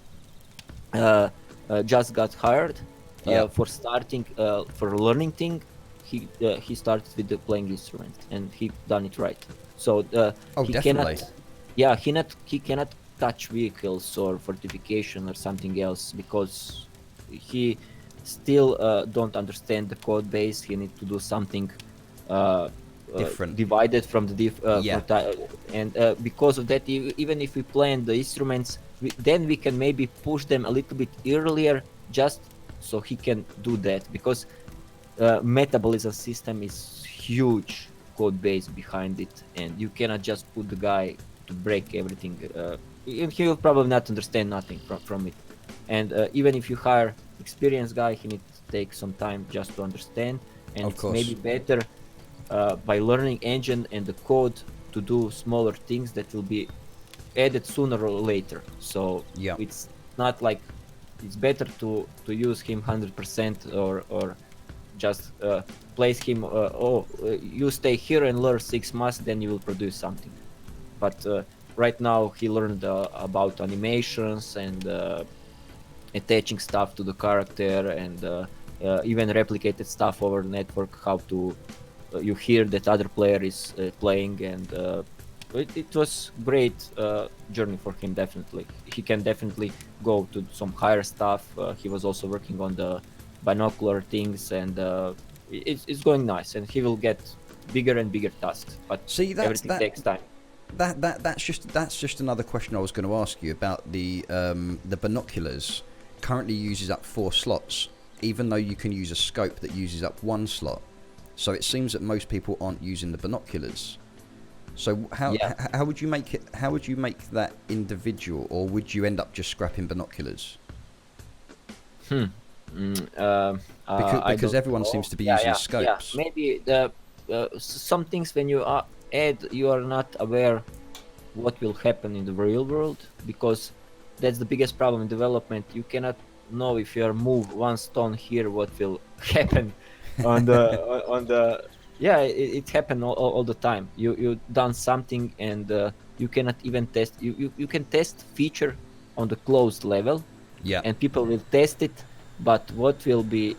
just got hired Yeah. for starting for learning thing. He started with the playing instrument, and he done it right. So Oh, he definitely. cannot, he cannot touch vehicles or fortification or something else, because he still don't understand the code base. He need to do something Different. divided from the Yeah. and because of that, even if we plan the instruments, then we can maybe push them a little bit earlier, just so he can do that, because metabolism system is huge code base behind it, and you cannot just put the guy to break everything. He will probably not understand nothing from it. And even if you hire experienced guy, he needs to take some time just to understand, and Of it's maybe course. better by learning engine and the code to do smaller things that will be added sooner or later. So Yeah. it's not like it's better to use him 100%, or just place him. You stay here and learn 6 months, then you will produce something. But right now he learned about animations and attaching stuff to the character, and even replicated stuff over the network, how to you hear that other player is playing, and it was great journey for him. Definitely, he can definitely go to some higher stuff. He was also working on the binocular things, and it's going nice, and he will get bigger and bigger tasks, but See, everything takes time. that's just another question I was going to ask you about the binoculars. Currently uses up 4 slots, even though you can use a scope that uses up 1 slot. So it seems that most people aren't using the binoculars. So Yeah. how would you make it? How would you make that individual, or would you end up just scrapping binoculars? Hmm. I Because don't everyone know. seems to be Yeah, using yeah, yeah. scopes. Maybe some things when you add, you are not aware what will happen in the real world, because that's the biggest problem in development. You cannot know if you are move one stone here, what will happen on the on the. Yeah, it happen all the time. You done something, and you cannot even test. You can test feature on the closed level, Yeah. and people will test it, but what will be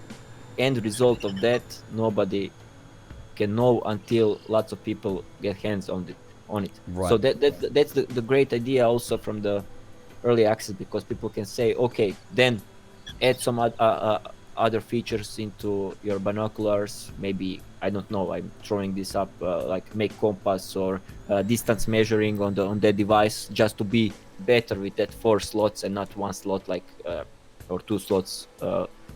end result of that, nobody can know until lots of people get hands on it. So Right. that's the great idea also from the early access, because people can say, okay, then add some other features into your binoculars. Maybe, I don't know, I'm throwing this up, like make compass or distance measuring on the device, just to be better with that 4 slots and not one slot, like or 2 slots,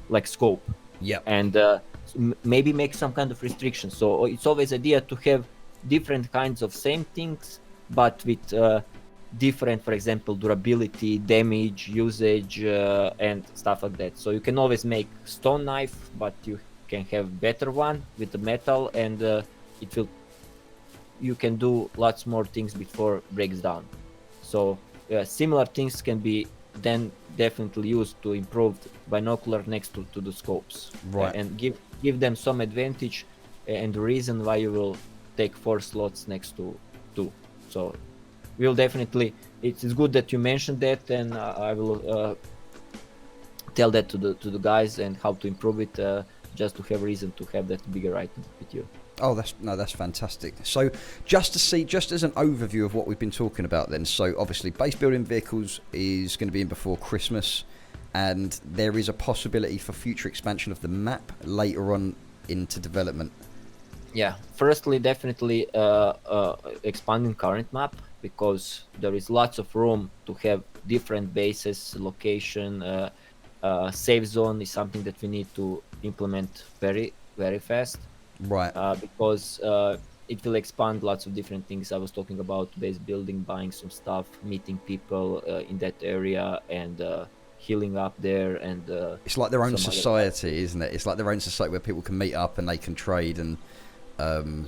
like scope. Yeah. And maybe make some kind of restriction. So it's always idea to have different kinds of same things, but with different, for example, durability, damage, usage, and stuff like that. So you can always make stone knife, but you can have better one with the metal, and it will you can do lots more things before breaks down. So similar things can be then definitely used to improve binocular next to the scopes, Right. and give them some advantage, and the reason why you will take 4 slots next to 2. So we'll definitely, it's good that you mentioned that, and I will tell that to the guys and how to improve it, just to have reason to have that bigger item with you. Oh, that's fantastic. So, just as an overview of what we've been talking about, then. So, obviously, base building vehicles is going to be in before Christmas, and there is a possibility for future expansion of the map later on into development. Yeah, firstly, definitely expanding current map, because there is lots of room to have different bases, location, safe zone is something that we need to implement very, very fast, Right. because it will expand lots of different things. I was talking about base building, buying some stuff, meeting people in that area, and healing up there, and It's like their own some other stuff. society, isn't it? It's like their own society where people can meet up and they can trade and.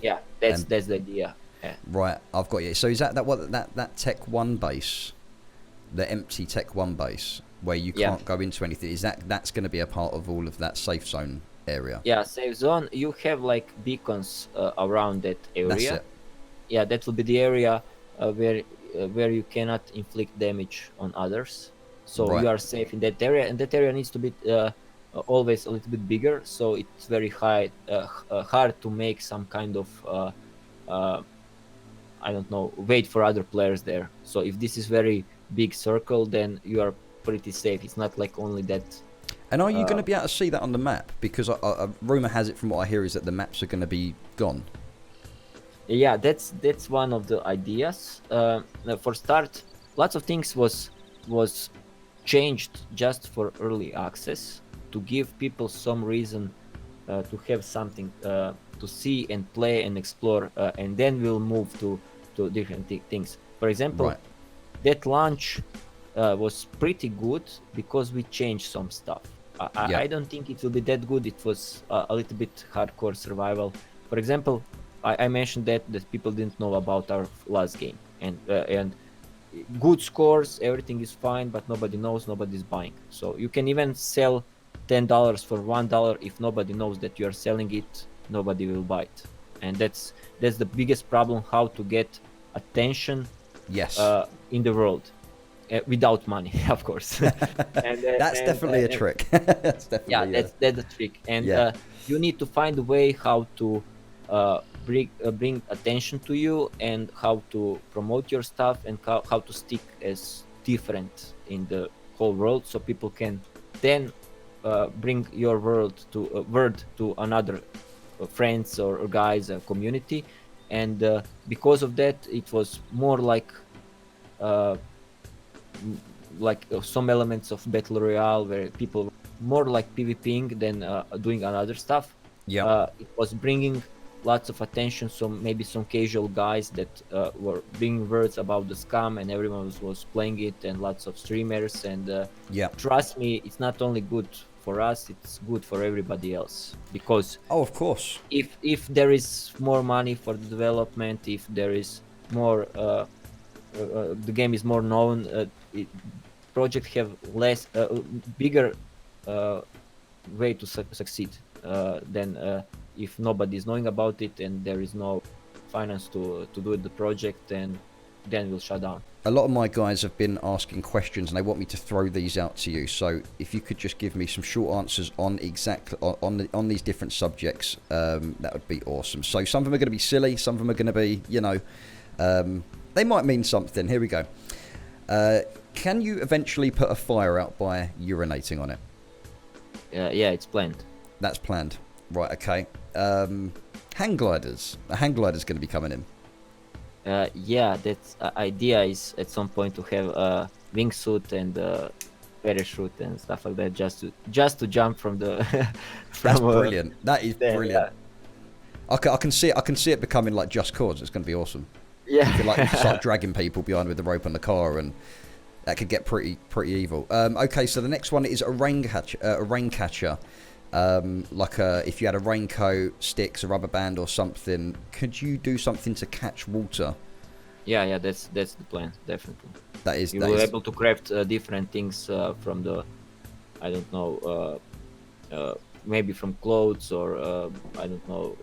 Yeah, And that's the idea. Yeah. right, I've got you. So is that Tech One base, the empty Tech One base where you Yeah. can't go into anything? Is that's going to be a part of all of that safe zone area? Yeah, safe zone. You have like beacons around that That's area. it. Yeah, that will be the area where you cannot inflict damage on others. So Right. you are safe in that area, and that area needs to be always a little bit bigger. So it's very hard to make some kind of uh, I don't know, wait for other players there. So if this is very big circle, then you are pretty safe. It's not like only that. And are you going to Uh, be able to see that on the map? Because a rumor has it, from what I hear, is that the maps are going to be gone. yeah, that's one of the ideas. For start, lots of things was changed just for early access, to give people some reason to have something to see and play and explore, and then we'll move to different things. For example, Right. that launch was pretty good because we changed some stuff. Yeah. I don't think it will be that good. It was a little bit hardcore survival. For example, I mentioned that people didn't know about our last game, and good scores, everything is fine, but nobody knows, nobody's buying. So you can even sell $10 for $1. If nobody knows that you are selling it, nobody will buy it. And that's the biggest problem, how to get attention Yes. in the world without money, of course. and That's definitely a and trick. That's yeah, definitely that's the trick. And yeah. you need to find a way how to bring attention to you, and how to promote your stuff, and how to stick as different in the whole world, so people can then bring your word to another friends or guys, community. And because of that, it was more uh, some elements of battle royale, where people more like PvPing than doing another stuff. Yeah. It was bringing lots of attention. So maybe some casual guys that were bringing words about the Scum, and everyone was playing it, and lots of streamers. And Yeah. trust me, it's not only good for us; it's good for everybody else. Because Oh, of course. if there is more money for the development, if there is more, the game is more known. Project have less bigger way to succeed than if nobody is knowing about it and there is no finance to do the project, and then we'll shut down. A lot of my guys have been asking questions and they want me to throw these out to you. So if you could just give me some short answers on exactly on these different subjects, that would be awesome. So some of them are going to be silly, some of them are going to be, they might mean something. Here we go. Can you eventually put a fire out by urinating on it? Yeah, it's planned. That's planned. Right, okay. Hang gliders. A hang glider's going to be coming in. Yeah, that's idea is at some point to have a wingsuit and parachute and stuff like that, just to jump from the. That's brilliant. That is there, brilliant. Yeah. I can see it becoming like Just Cause. It's going to be awesome. Yeah. You could start dragging people behind with the rope on the car, and that could get pretty evil. Okay, so the next one is a rain catcher. If you had a raincoat, sticks, a rubber band or something, could you do something to catch water? Yeah, that's the plan, definitely. You will be able to craft different things from the, I don't know, maybe from clothes or I don't know,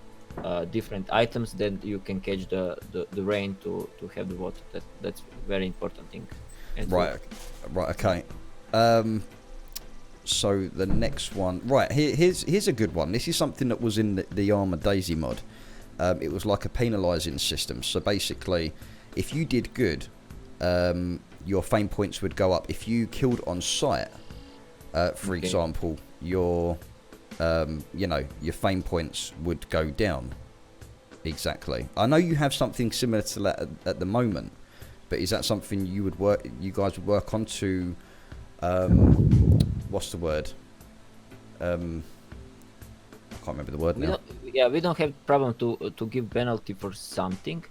different items. Then you can catch the rain to have the water. That's very important thing. Right, okay. So the next one, right, here's a good one. This is something that was in the Armour Daisy mod. It was like a penalising system. So basically, if you did good, your fame points would go up. If you killed on sight, for example, your fame points would go down. Exactly. I know you have something similar to that at the moment, but is that something you guys would work on to? What's the word? I can't remember the word now. We don't have problem to give penalty for something,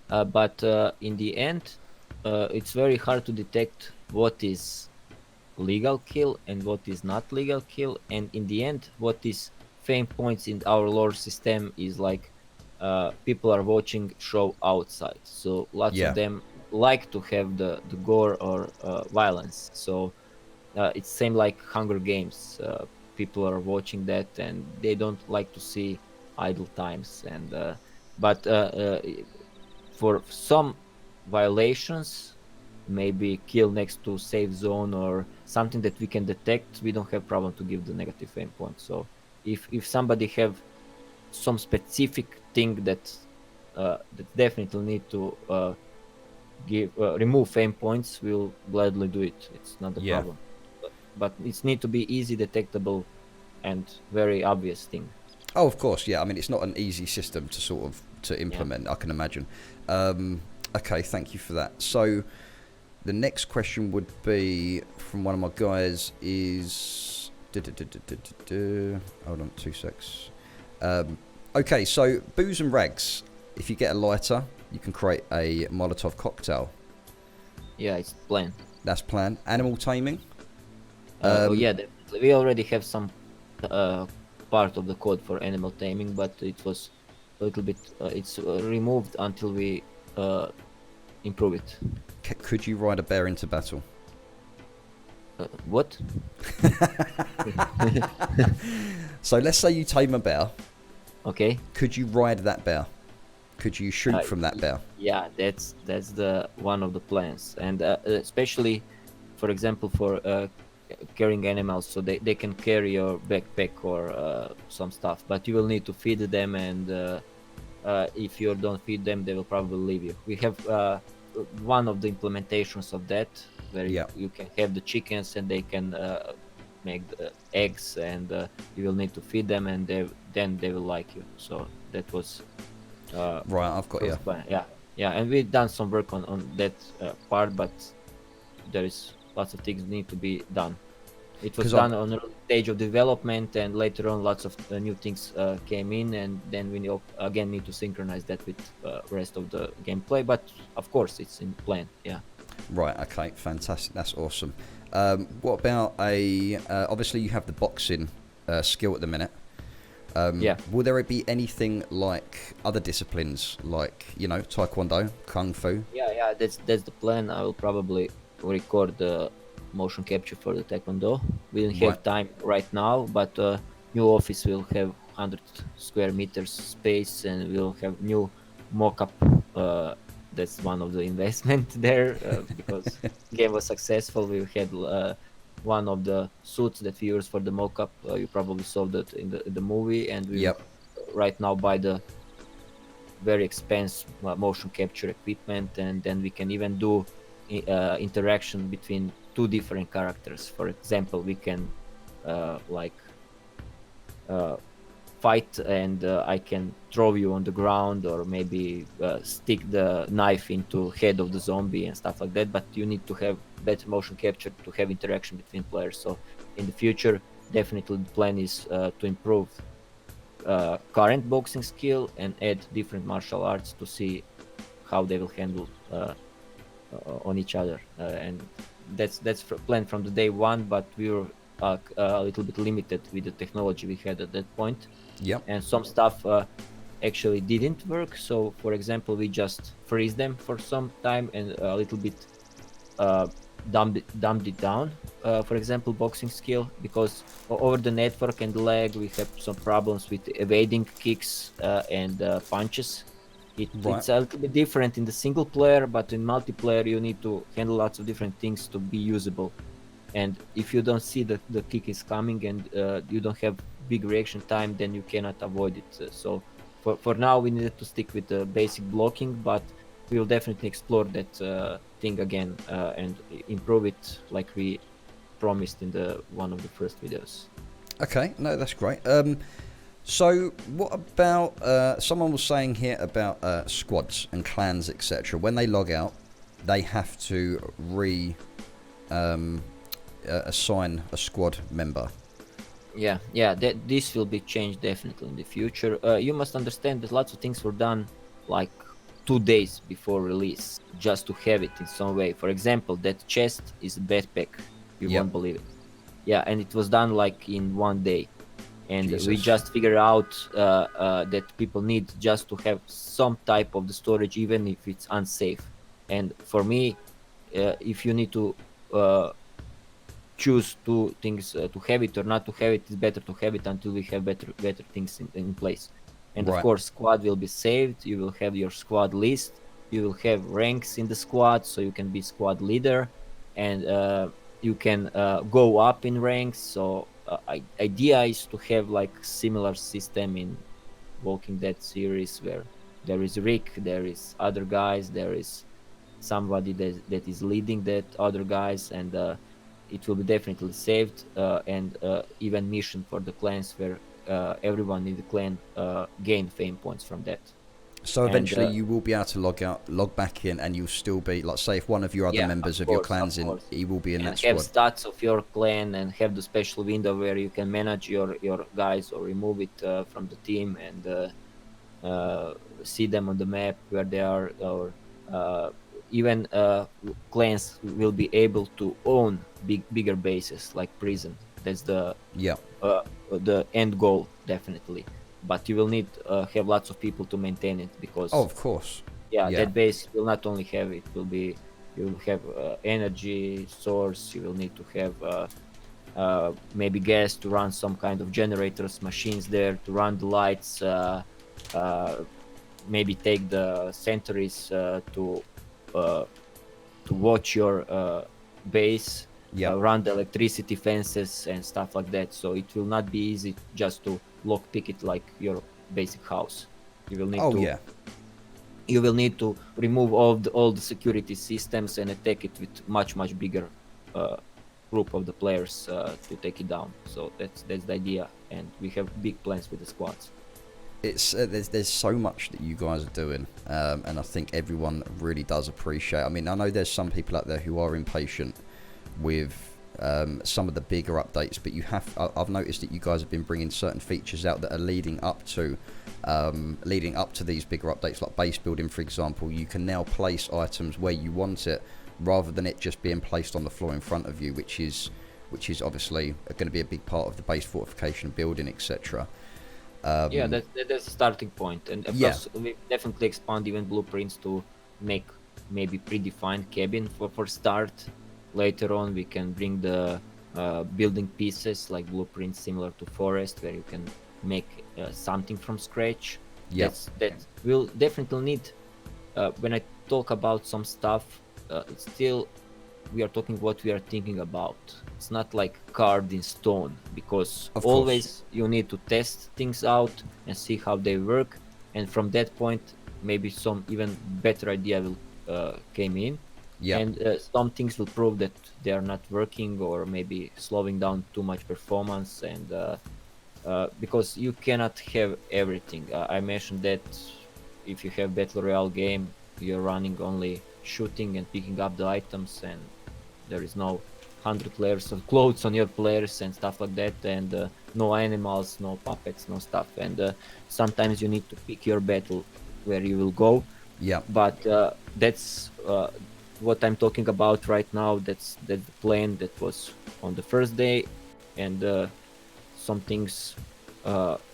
but in the end, it's very hard to detect what is legal kill and what is not legal kill, and in the end, what is fame points in our lore system is like people are watching show outside, so lots of them like to have the gore or violence. So it's same like Hunger Games. People are watching that and they don't like to see idle times. And but for some violations, maybe kill next to safe zone or something that we can detect, we don't have problem to give the negative fame point. So if somebody have some specific thing that definitely need to remove fame points, we'll gladly do it. It's not a problem. But it needs to be easy detectable and very obvious thing. Oh, of course, yeah. I mean, it's not an easy system to implement, I can imagine. Okay, thank you for that. So the next question would be from one of my guys is... Hold on, 2 secs. Okay, so booze and rags. If you get a lighter, you can create a Molotov cocktail. Yeah, it's planned. That's planned. Animal taming? Yeah, definitely. We already have some part of the code for animal taming, but it was a little bit. It's removed until we improve it. Could you ride a bear into battle? What? So let's say you tame a bear. Okay. Could you ride that bear? Could you shoot from that bear? Yeah, that's the one of the plans, and especially, for example, for carrying animals, so they can carry your backpack or some stuff, but you will need to feed them, and if you don't feed them, they will probably leave you. We have one of the implementations of that where you can have the chickens and they can make the eggs, and you will need to feed them, and then they will like you. So that was right. I've got you. Yeah, and we've done some work on that part, but there is lots of things need to be done. It was Because done on a stage of development, and later on lots of new things came in, and then we again need to synchronize that with rest of the gameplay. But of course, it's in plan. Yeah. right, okay, fantastic. That's awesome. What about obviously you have the boxing skill at the minute. Yeah. Will there be anything like other disciplines, like taekwondo, kung fu? Yeah. That's the plan. I will probably record the motion capture for the taekwondo. We don't Right. have time right now, but new office will have 100 square meters space, and we'll have new mock-up. That's one of the investment there because game was successful. We had one of the suits that we use for the mock-up. You probably saw that in the movie, and we will Yep. right now buy the very expensive motion capture equipment, and then we can even do interaction between two different characters. For example, we can like fight, and I can throw you on the ground, or maybe stick the knife into head of the zombie and stuff like that. But you need to have better motion capture to have interaction between players. So in the future, definitely the plan is to improve current boxing skill and add different martial arts to see how they will handle on each other. And that's planned from the day one, but we were a little bit limited with the technology we had at that point, Yep. and some stuff actually didn't work. So for example, we just freeze them for some time and a little bit dumbed it down. For example, boxing skill, because over the network and the lag, we have some problems with evading kicks and punches. Right. It's a little bit different in the single player, but in multiplayer, you need to handle lots of different things to be usable. And if you don't see that the kick is coming, and you don't have big reaction time, then you cannot avoid it. So for now, we needed to stick with the basic blocking, but we will definitely explore that thing again and improve it like we promised in the one of the first videos. Okay, no, that's great. So what about someone was saying here about squads and clans, etc. When they log out, they have to assign a squad member. Yeah, this will be changed definitely in the future. You must understand that lots of things were done like 2 days before release, just to have it in some way. For example, that chest is a backpack. You Yep. won't believe it. Yeah, and it was done like in 1 day. And we Jesus. just figured out that people need just to have some type of the storage, even if it's unsafe. And for me, if you need to choose two things, to have it or not to have it, it's better to have it until we have better things in place. And of Right. course, squad will be saved. You will have your squad list. You will have ranks in the squad, so you can be squad leader, and you can go up in ranks. So idea is to have like similar system in Walking Dead series, where there is Rick, there is other guys, there is somebody that is leading that other guys, and it will be definitely saved, and even mission for the clans where everyone in the clan gain fame points from that. So And eventually you will be able to log back in, and you'll still be, like, say, if one of your other yeah, members of course, your clan's in, course. he will be in And that have squad. stats of your clan, and have the special window where you can manage your guys or remove it from the team, and see them on the map where they are, or even clans will be able to own bigger bases like prison. That's Yeah. the end goal, definitely. But you will need have lots of people to maintain it, because Oh, of course. yeah, Yeah. that base will not only have, it will be, you will have energy source. You will need to have maybe gas to run some kind of generators, machines there to run the lights, maybe take the sentries to watch your base, Yeah. run the electricity fences and stuff like that. So it will not be easy just to lock pick it like your basic house. You will need Oh, to yeah. you will need to remove all the security systems and attack it with much bigger group of the players to take it down. So that's the idea, and we have big plans with the squads. It's there's so much that you guys are doing, and I think everyone really does appreciate. I mean, I know there's some people out there who are impatient with some of the bigger updates, but I've noticed that you guys have been bringing certain features out that are leading up to these bigger updates, like base building, for example. You can now place items where you want it, rather than it just being placed on the floor in front of you, which is obviously going to be a big part of the base fortification building, etc. Yeah, that's a starting point, and of course we definitely expand even blueprints to make maybe predefined cabin for start. Later on, we can bring the building pieces like blueprints similar to forest, where you can make something from scratch. That will definitely need. When I talk about some stuff, still we are talking what we are thinking about. It's not like carved in stone, because always you need to test things out and see how they work, and from that point maybe some even better idea will came in. And some things will prove that they are not working, or maybe slowing down too much performance, and because you cannot have everything. I mentioned that if you have battle royale game, you're running only shooting and picking up the items, and there is no 100 layers of clothes on your players and stuff like that, and no animals, no puppets, no stuff, and sometimes you need to pick your battle where you will go. But that's what I'm talking about right now. That's the plan that was on the first day, and some things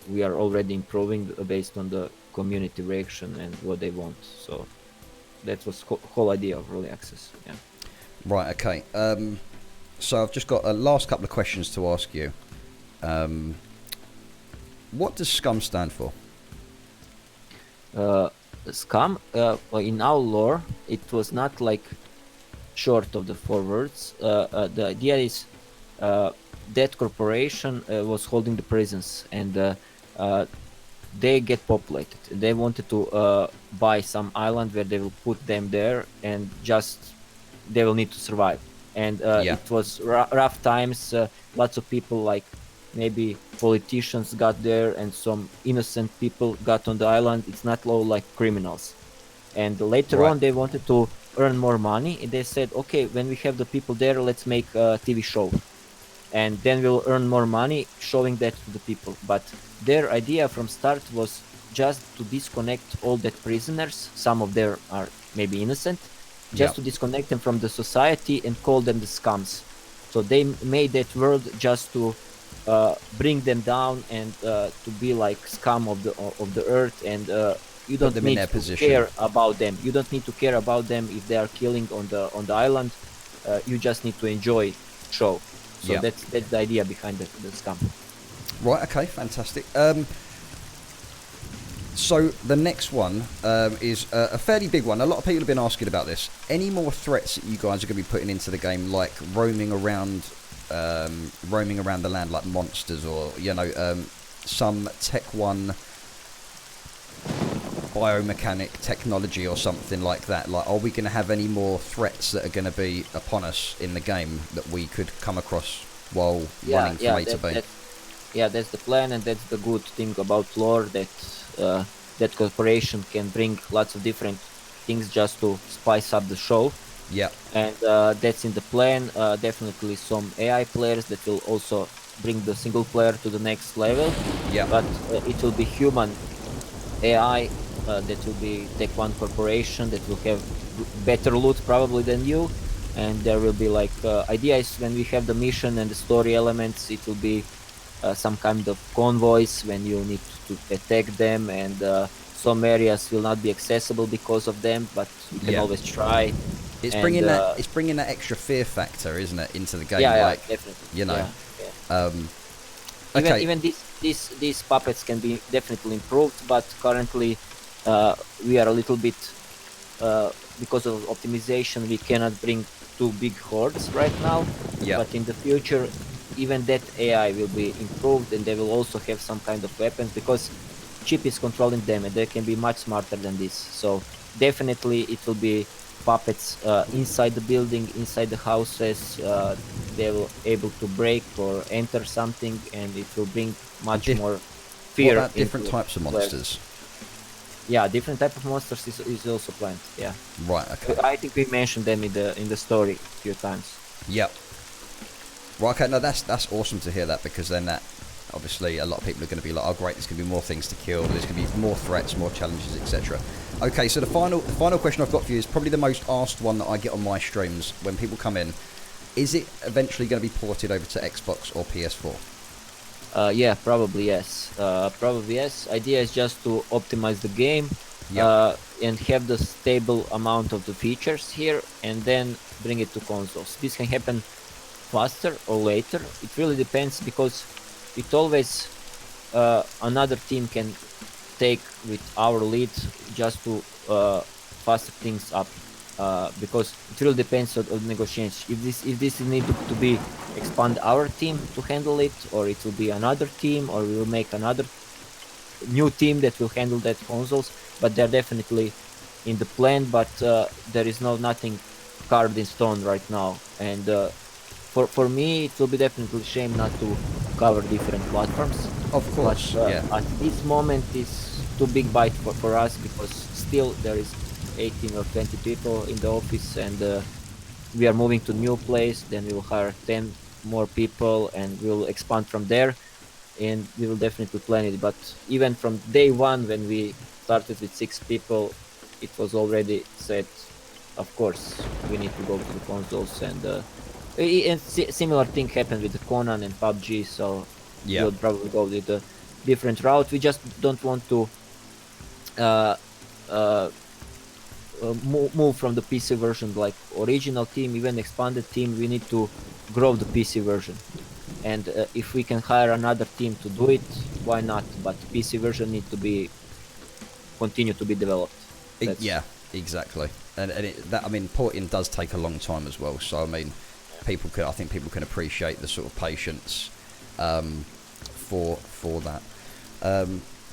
we are already improving based on the community reaction and what they want. So that was whole idea of early access. Right, okay. So I've just got a last couple of questions to ask you. What does Scum stand for? Scum, in our lore, it was not like short of the 4 words. The idea is that corporation was holding the prisons, and they get populated. They wanted to buy some island where they will put them there, and just they will need to survive. And it was rough times. Lots of people, like maybe politicians, got there, and some innocent people got on the island. It's not low like criminals. And later on, they wanted to earn more money. And they said, okay, when we have the people there, let's make a TV show, and then we'll earn more money showing that to the people. But their idea from start was just to disconnect all that prisoners. Some of them are maybe innocent, just to disconnect them from the society and call them the Scums. So they made that word just to bring them down and to be like scum of the earth, and you don't need to care about them. You don't need to care about them if they are killing on the island. You just need to enjoy show. So that's the idea behind the Scum. Right. Okay. Fantastic. So the next one is a fairly big one. A lot of people have been asking about this. Any more threats that you guys are going to be putting into the game, like roaming around the land, like monsters, or some Tech 1 biomechanic technology or something like that? Like, are we going to have any more threats that are going to be upon us in the game that we could come across while running from A to B? That's the plan, and that's the good thing about lore, that that corporation can bring lots of different things just to spice up the show. And that's in the plan. Definitely some AI players that will also bring the single player to the next level. But it will be human AI that will be Tech 1 corporation that will have better loot probably than you. And there will be like idea is when we have the mission and the story elements, it will be some kind of convoys when you need to attack them, and some areas will not be accessible because of them, but you can always try. It's bringing that extra fear factor, isn't it, into the game? Definitely. Okay. Even these puppets can be definitely improved, but currently we are a little bit because of optimization, we cannot bring too big hordes right now. But in the future, even that AI will be improved, and they will also have some kind of weapons, because chip is controlling them, and they can be much smarter than this. So definitely it will be puppets inside the building, inside the houses. They will able to break or enter something, and it will bring much more fear. What about different types of monsters? Different type of monsters is also planned. Right. Okay. I think we mentioned them in the story a few times. Well, okay, no, that's awesome to hear that, because then that obviously a lot of people are going to be like, oh great, there's going to be more things to kill, there's going to be more threats, more challenges, etc. Okay, so the final question I've got for you is probably the most asked one that I get on my streams when people come in. Is it eventually going to be ported over to Xbox or PS4? Yeah, probably yes. Probably yes. Idea is just to optimize the game, Yeah. and have the stable amount of the features here, and then bring it to consoles. This can happen faster or later. It really depends, because it always another team can take with our lead just to faster things up. Because it really depends on the negotiations. If this need to be expand our team to handle it, or it will be another team, or we will make another new team that will handle that consoles. But they're definitely in the plan. But there is nothing carved in stone right now. And for me, it will be definitely a shame not to cover different platforms. Of course. But Yeah. at this moment, is too big bite for us, because still there is 18 or 20 people in the office, and we are moving to new place. Then we will hire 10 more people, and we'll expand from there, and we will definitely plan it. But even from day one, when we started with 6 people, it was already said, of course we need to go to the consoles. And similar thing happened with the Conan and PUBG, so Yeah. we'll probably go with a different route. We just don't want to uh, uh, move from the PC version, like original team, even expanded team. We need to grow the PC version, and if we can hire another team to do it, why not? But PC version need to be continue to be developed. Yeah, exactly. And I mean, porting does take a long time as well. So I mean, I think people can appreciate the sort of patience for that.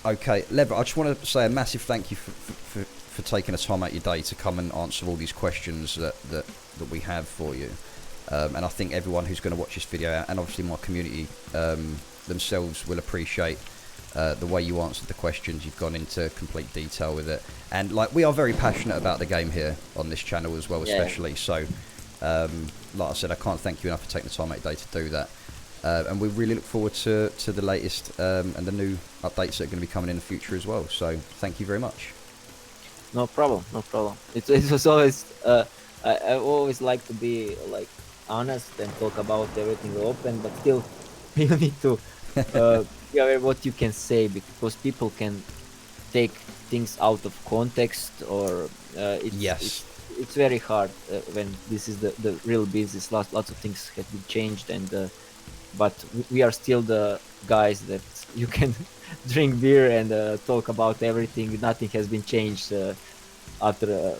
Okay, Leva, I just want to say a massive thank you for taking the time out your day to come and answer all these questions that we have for you. And I think everyone who's going to watch this video, and obviously my community themselves, will appreciate the way you answered the questions. You've gone into complete detail with it, and like, we are very passionate about the game here on this channel as well, especially. So like I said, I can't thank you enough for taking the time out of your day to do that. And we really look forward to the latest and the new updates that are going to be coming in the future as well. So thank you very much. No problem. It was always I always like to be like honest and talk about everything open, but still you need to be aware what you can say, because people can take things out of context, or it's very hard when this is the real business. Lots of things have been changed, and but we are still the guys that you can drink beer and talk about everything. Nothing has been changed after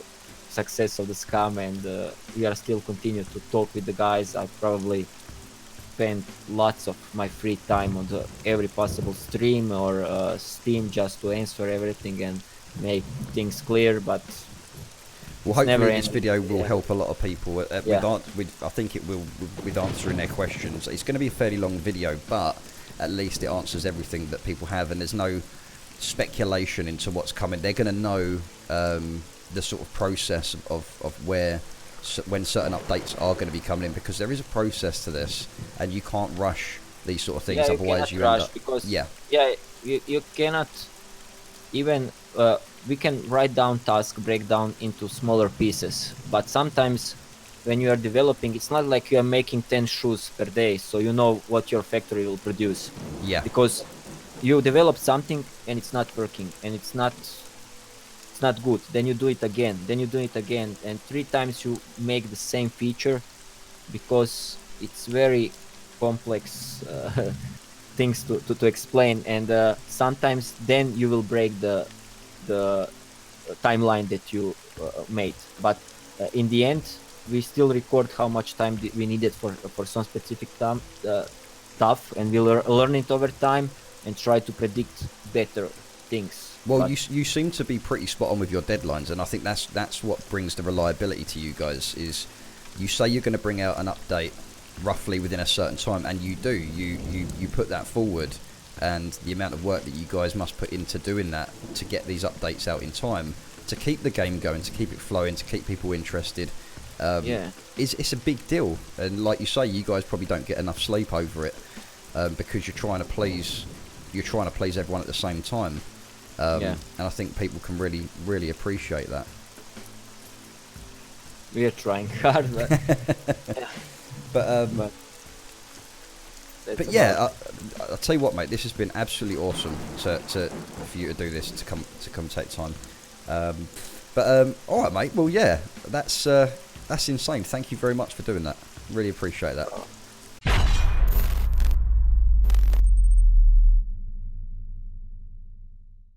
success of the Scum, and we are still continue to talk with the guys. I probably spend lots of my free time on every possible stream or Steam, just to answer everything and make things clear. But well, hopefully this video will help a lot of people. I think it will, with answering their questions. It's going to be a fairly long video, but at least it answers everything that people have, and there's no speculation into what's coming. They're going to know the sort of process of when certain updates are going to be coming in, because there is a process to this, and you can't rush these sort of things. Otherwise, you end up. Because you cannot even. We can write down task breakdown into smaller pieces, but sometimes when you are developing, it's not like you are making 10 shoes per day, so you know what your factory will produce. Yeah. Because you develop something and it's not working, and it's not good. Then you do it again. And 3 times you make the same feature, because it's very complex things to explain. And sometimes then you will break the timeline that you made. But in the end, we still record how much time we needed for some specific stuff, and we learn it over time and try to predict better things. Well, you seem to be pretty spot on with your deadlines, and I think that's what brings the reliability to you guys. Is you say you're going to bring out an update roughly within a certain time, and you do. You put that forward, and the amount of work that you guys must put into doing that to get these updates out in time, to keep the game going, to keep it flowing, to keep people interested. Yeah. It's a big deal, and like you say, you guys probably don't get enough sleep over it, because you're trying to please everyone at the same time, Yeah. and I think people can really appreciate that. We are trying hard, but yeah. But But that's But yeah, I'll tell you what, mate. This has been absolutely awesome for you to do this, to come take time. All right, mate. Well, yeah, that's insane. Thank you very much for doing that. Really appreciate that.